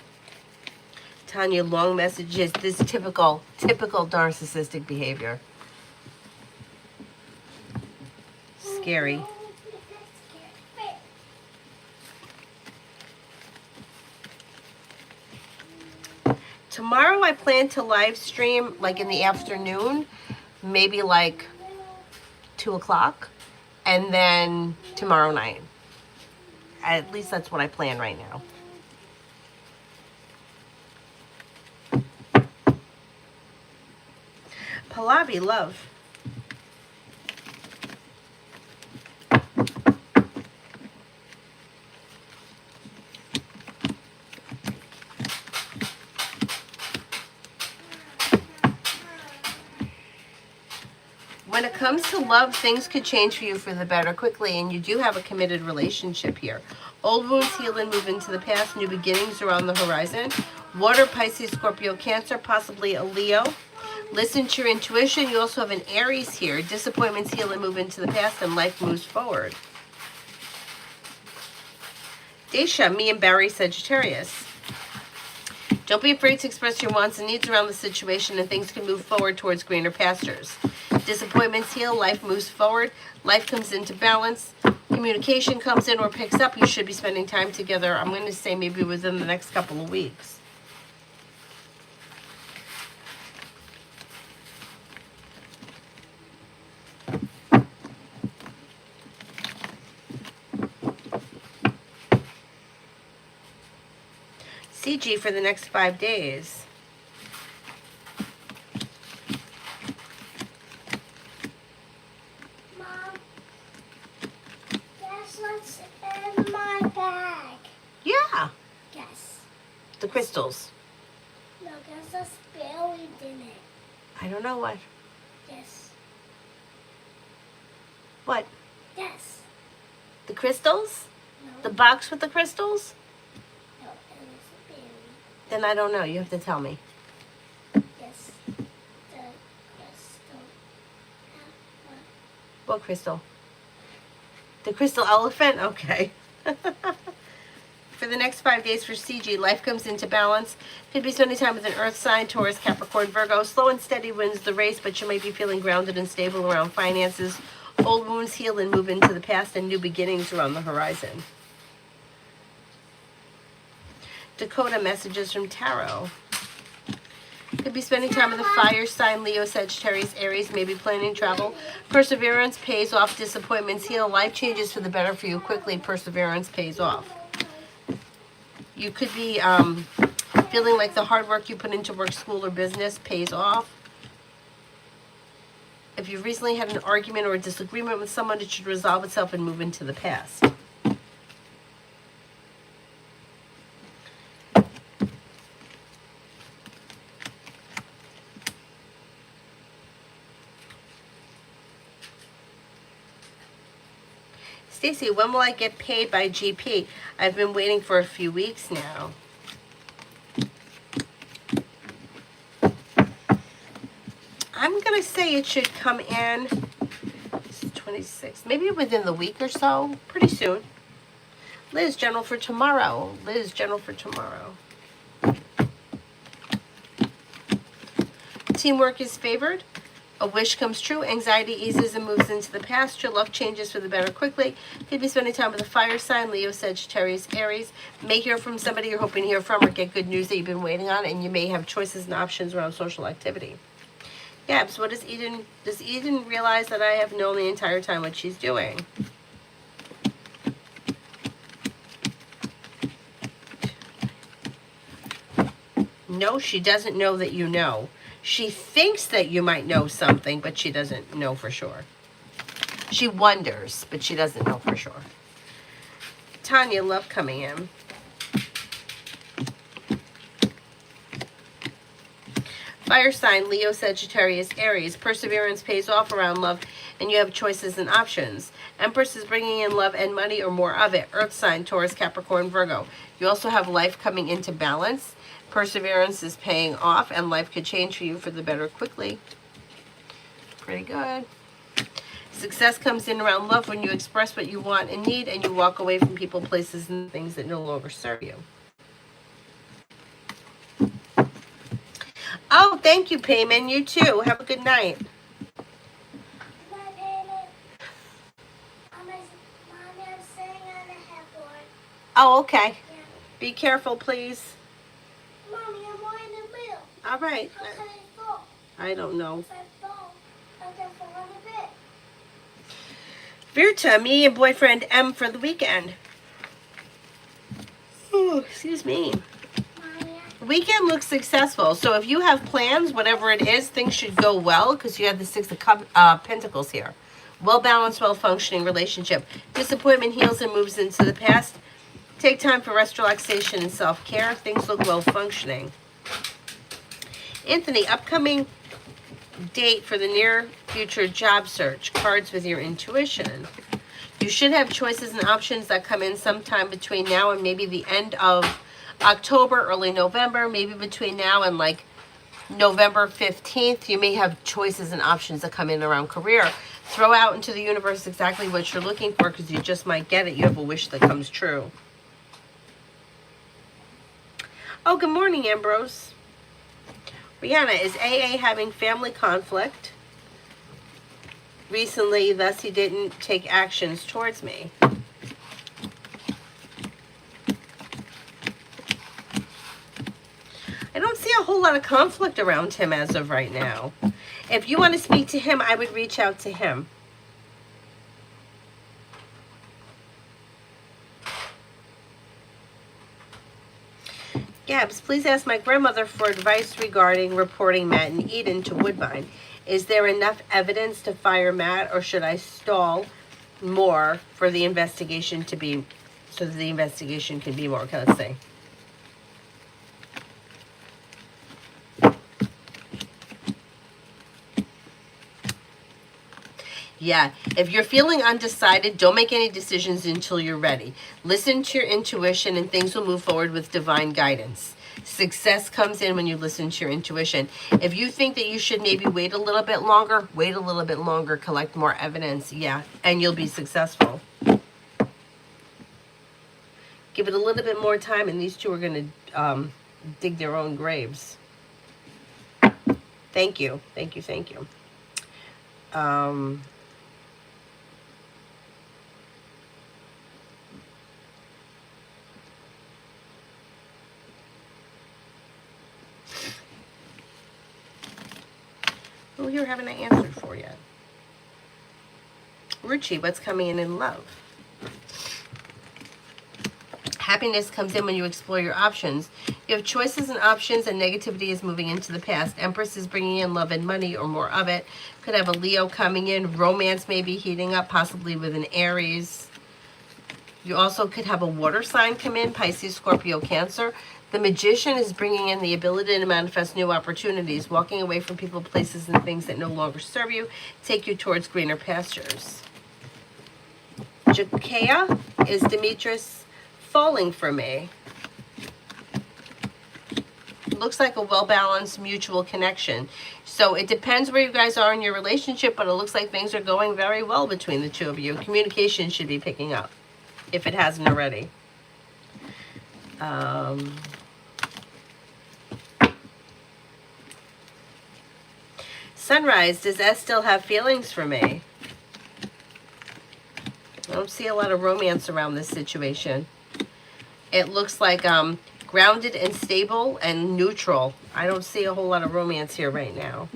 Tanya, long messages. This typical narcissistic behavior. Scary. Oh, this can't fit. Tomorrow I plan to live stream like in the afternoon, maybe like 2 o'clock, and then tomorrow night. At least that's what I plan right now. Pallavi, love. When it comes to love, things could change for you for the better quickly, and you do have a committed relationship here. Old wounds heal and move into the past. New beginnings are on the horizon. Water, Pisces, Scorpio, Cancer, possibly a Leo. Listen to your intuition. You also have an Aries here. Disappointments heal and move into the past, and life moves forward. Desha, me and Barry, Sagittarius. Don't be afraid to express your wants and needs around the situation, and things can move forward towards greener pastures. Disappointments heal, life moves forward, life comes into balance, communication comes in or picks up. You should be spending time together, I'm going to say maybe within the next couple of weeks. CG for the next 5 days. Mom, guess what's in my bag? Yeah, Guess. the crystals. No, guess what's buried in it? I don't know what. Yes. What? Yes. The crystals? No. The box with the crystals? No, it was buried. Then I don't know. You have to tell me. Yes. The crystal. What crystal? The crystal elephant? Okay. For the next 5 days for CG, life comes into balance. Could be spending time with an earth sign, Taurus, Capricorn, Virgo. Slow and steady wins the race, but you might be feeling grounded and stable around finances. Old wounds heal and move into the past, and new beginnings are on the horizon. Dakota, messages from Tarot. Could be spending time with a fire sign, Leo, Sagittarius, Aries, maybe planning travel. Perseverance pays off, disappointments heal. Life changes for the better for you quickly. Perseverance pays off. You could be feeling like the hard work you put into work, school, or business pays off. If you've recently had an argument or a disagreement with someone, it should resolve itself and move into the past. Stacy, when will I get paid by GP? I've been waiting for a few weeks now. I'm going to say it should come in 26, maybe within the week or so, pretty soon. Liz, general for tomorrow. Liz, general for tomorrow. Teamwork is favored. A wish comes true. Anxiety eases and moves into the past. Your love changes for the better quickly. Could be spending time with a fire sign, Leo, Sagittarius, Aries. May hear from somebody you're hoping to hear from or get good news that you've been waiting on, and you may have choices and options around social activity. Gabs, what does Eden realize that I have known the entire time what she's doing? No, she doesn't know that you know. She thinks that you might know something, but she doesn't know for sure. She wonders, but she doesn't know for sure. Tanya, love coming in. Fire sign, Leo, Sagittarius, Aries. Perseverance pays off around love, and you have choices and options. Empress is bringing in love and money or more of it. Earth sign, Taurus, Capricorn, Virgo. You also have life coming into balance. Perseverance is paying off, and life could change for you for the better quickly. Pretty good. Success comes in around love when you express what you want and need, and you walk away from people, places, and things that no longer serve you. Oh, thank you, Payman. You too. Have a good night. Oh, okay. Yeah. Be careful, please. Mommy, I'm more in the middle. All right. How can I fall? I don't know. If I fall, I can fall on the bed. Virta, me and boyfriend M for the weekend. Oh, excuse me. Mommy, Weekend looks successful. So if you have plans, whatever it is, things should go well because you have the Six of Pentacles here. Well-balanced, well-functioning relationship. Disappointment heals and moves into the past. Take time for rest, relaxation, and self-care. Things look well-functioning. Anthony, upcoming date for the near future job search. Cards with your intuition. You should have choices and options that come in sometime between now and maybe the end of October, early November, maybe between now and like November 15th. You may have choices and options that come in around career. Throw out into the universe exactly what you're looking for because you just might get it. You have a wish that comes true. Oh, good morning, Ambrose. Rihanna, is AA having family conflict recently, thus he didn't take actions towards me? I don't see a whole lot of conflict around him as of right now. If you want to speak to him, I would reach out to him. Gabs, please ask my grandmother for advice regarding reporting Matt and Eden to Woodbine. Is there enough evidence to fire Matt, or should I stall more for the investigation to be, so that the investigation can be more? Okay, let's see. Yeah, if you're feeling undecided, don't make any decisions until you're ready. Listen to your intuition and things will move forward with divine guidance. Success comes in when you listen to your intuition. If you think that you should maybe wait a little bit longer, wait a little bit longer, collect more evidence, yeah, and you'll be successful. Give it a little bit more time and these two are going to dig their own graves. Thank you, thank you, thank you. Who here haven't I answered for yet? Ruchi, what's coming in love? Happiness comes in when you explore your options. You have choices and options, and negativity is moving into the past. Empress is bringing in love and money or more of it. Could have a Leo coming in. Romance may be heating up, possibly with an Aries. You also could have a water sign come in, Pisces, Scorpio, Cancer. The Magician is bringing in the ability to manifest new opportunities, walking away from people, places, and things that no longer serve you, take you towards greener pastures. Jakea is Demetrius falling for me. Looks like a well-balanced mutual connection. So it depends where you guys are in your relationship, but it looks like things are going very well between the two of you. Communication should be picking up, if it hasn't already. Sunrise, does S still have feelings for me? I don't see a lot of romance around this situation. It looks like grounded and stable and neutral. I don't see a whole lot of romance here right now.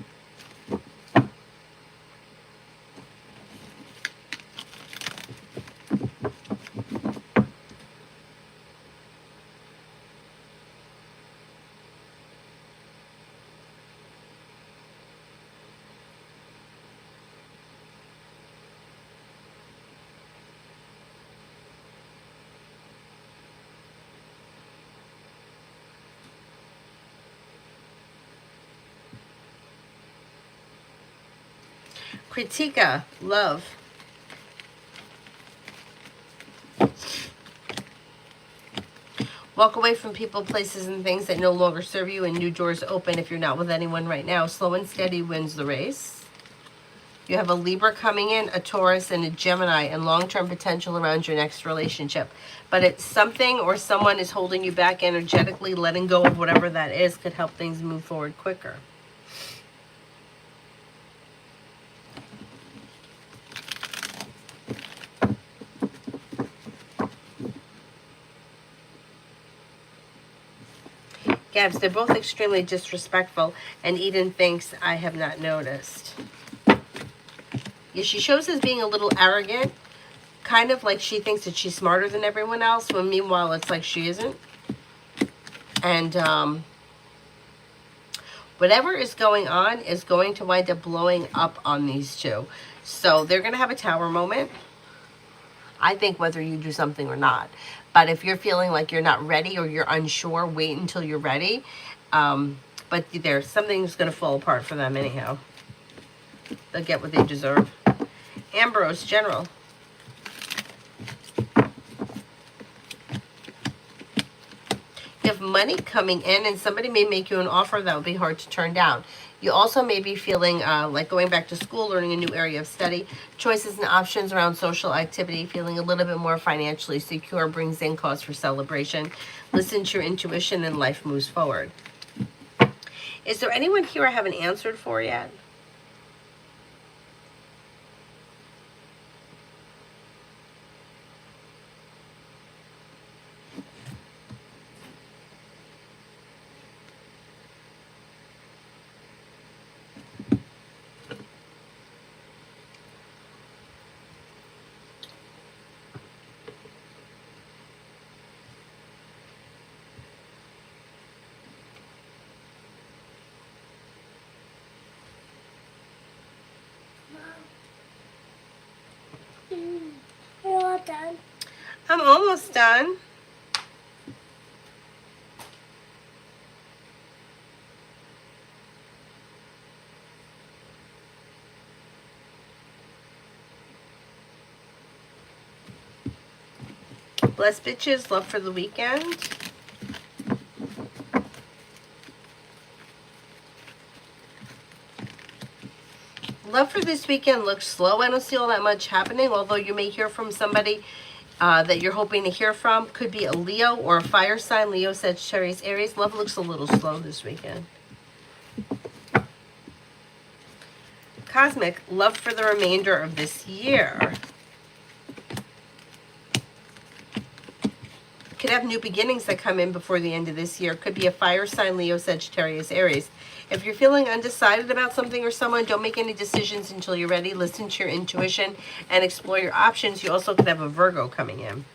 Kritika, love. Walk away from people, places, and things that no longer serve you, and new doors open if you're not with anyone right now. Slow and steady wins the race. You have a Libra coming in, a Taurus, and a Gemini, and long-term potential around your next relationship. But it's something or someone is holding you back energetically. Letting go of whatever that is could help things move forward quicker. Gabs, they're both extremely disrespectful, and Eden thinks I have not noticed. Yeah, she shows as being a little arrogant, kind of like she thinks that she's smarter than everyone else, when meanwhile it's like she isn't. And whatever is going on is going to wind up blowing up on these two. So they're going to have a tower moment, I think, whether you do something or not. But if you're feeling like you're not ready or you're unsure, wait until you're ready. But there's something's going to fall apart for them anyhow. They'll get what they deserve. Ambrose, General. You have money coming in, and somebody may make you an offer that will be hard to turn down. You also may be feeling like going back to school, learning a new area of study, choices and options around social activity, feeling a little bit more financially secure, brings in cause for celebration. Listen to your intuition and life moves forward. Is there anyone here I haven't answered for yet? You're all done. I'm almost done. Bless bitches, love for the weekend. Love for this weekend looks slow. I don't see all that much happening, although you may hear from somebody that you're hoping to hear from. Could be a Leo or a fire sign. Leo, Sagittarius, Aries. Love looks a little slow this weekend. Cosmic, love for the remainder of this year. Could have new beginnings that come in before the end of this year. Could be a fire sign, Leo, Sagittarius, Aries. If you're feeling undecided about something or someone, don't make any decisions until you're ready. Listen to your intuition and explore your options. You also could have a Virgo coming in.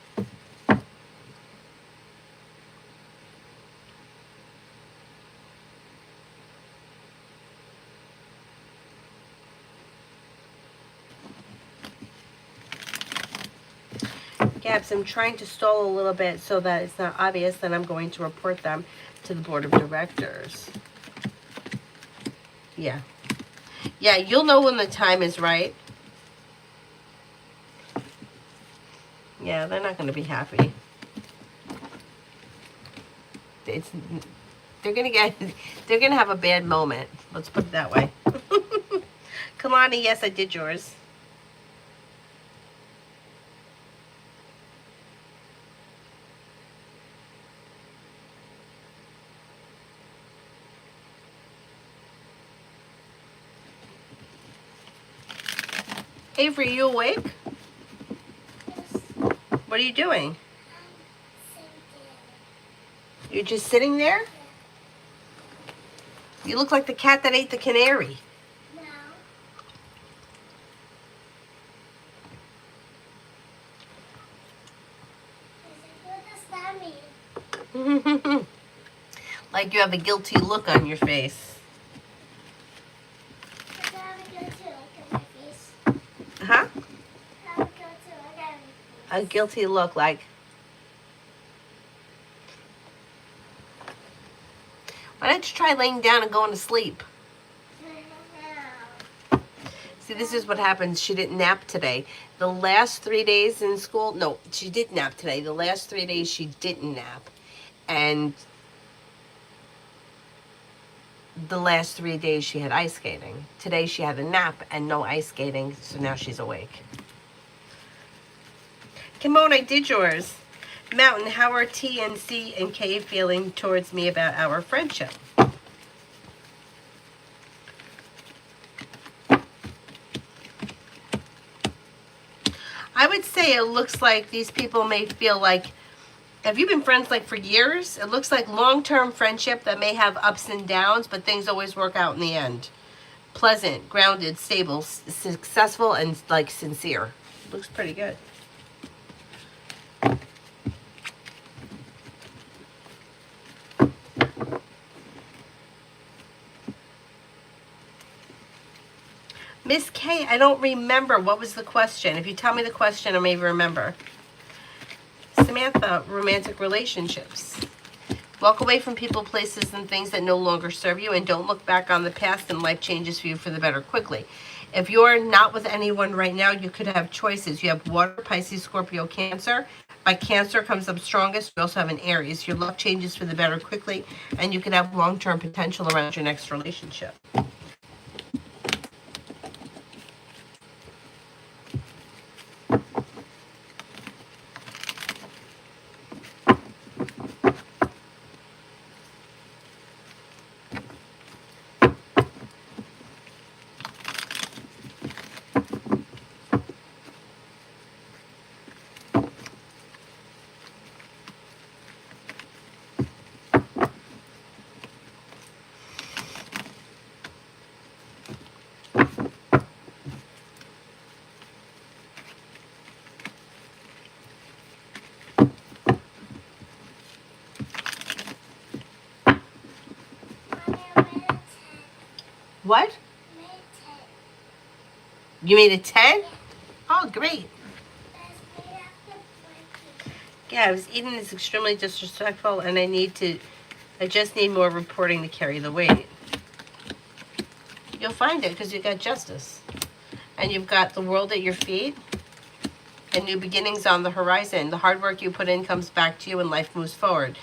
Gabs, I'm trying to stall a little bit so that it's not obvious that I'm going to report them to the board of directors. Yeah. Yeah, you'll know when the time is right. Yeah, they're not going to be happy. They're going to have a bad moment. Let's put it that way. Kalani, yes, I did yours. Avery, you awake? Yes. What are you doing? Same You're just sitting there? thing. You look like the cat that ate the canary. No. What does that mean? Like you have a guilty look on your face. I have a go to look at my face. Huh? I have a go to look at my A face. guilty look, like. Why don't you try laying down and going to sleep? No. See, See, this is what happens. She didn't nap today. The last 3 days in school, no, she did nap today. The last 3 days she didn't nap. And the last 3 days she had ice skating. Today she had a nap and no ice skating, so now she's awake. Kimon, I did yours. Mountain, how are T and C and K feeling towards me about our friendship? I would say it looks like these people may feel like, have you been friends like for years? It looks like long-term friendship that may have ups and downs, but things always work out in the end. Pleasant, grounded, stable, successful, and like sincere. Looks pretty good. Miss K, I don't remember. What was the question? If you tell me the question, I may remember. Samantha, romantic relationships. Walk away from people, places, and things that no longer serve you, and don't look back on the past, and life changes for you for the better quickly. If you're not with anyone right now, you could have choices. You have water, Pisces, Scorpio, Cancer. By Cancer comes up strongest. You also have an Aries. Your luck changes for the better quickly, and you could have long-term potential around your next relationship. What? You made a 10? Oh, great. Yeah, I was eating is extremely disrespectful, and I just need more reporting to carry the weight. You'll find it because you got justice. And you've got the world at your feet and new beginnings on the horizon. The hard work you put in comes back to you and life moves forward.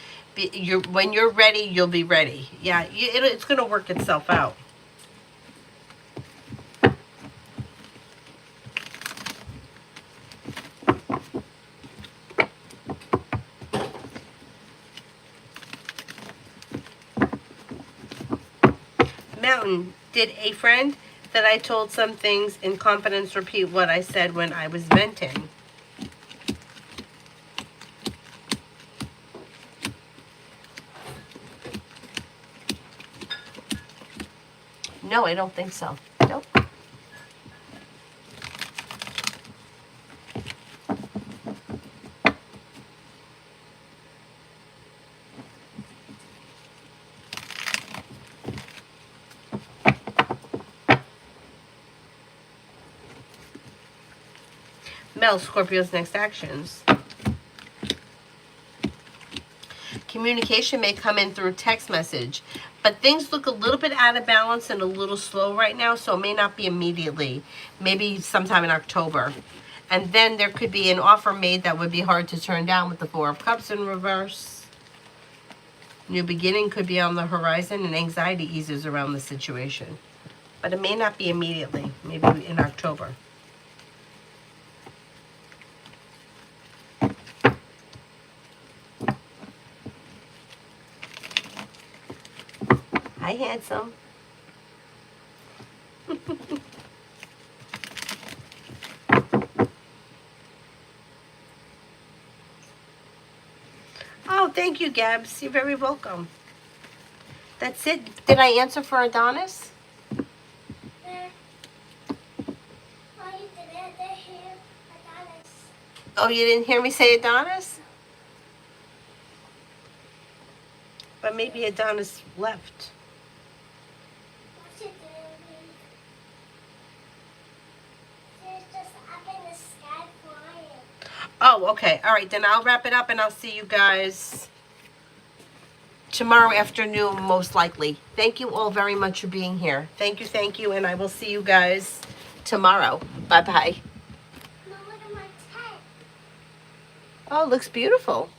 When you're ready, you'll be ready. Yeah, it's going to work itself out. Mountain, did a friend that I told some things in confidence repeat what I said when I was venting? No, I don't think so. Nope. Mel, Scorpio's next actions. Communication may come in through text message, but things look a little bit out of balance and a little slow right now, so it may not be immediately. Maybe sometime in October. And then there could be an offer made that would be hard to turn down with the Four of Cups in reverse. New beginning could be on the horizon, and anxiety eases around the situation. But it may not be immediately, maybe in October. Hi, handsome. Oh, thank you, Gabs. You're very welcome. That's it. Did I answer for Adonis? Oh, you didn't hear me say Adonis? But maybe Adonis left. Oh, okay. All right, then I'll wrap it up and I'll see you guys tomorrow afternoon, most likely. Thank you all very much for being here. Thank you, and I will see you guys tomorrow. Bye-bye. Mom, look at my tent. Oh, it looks beautiful.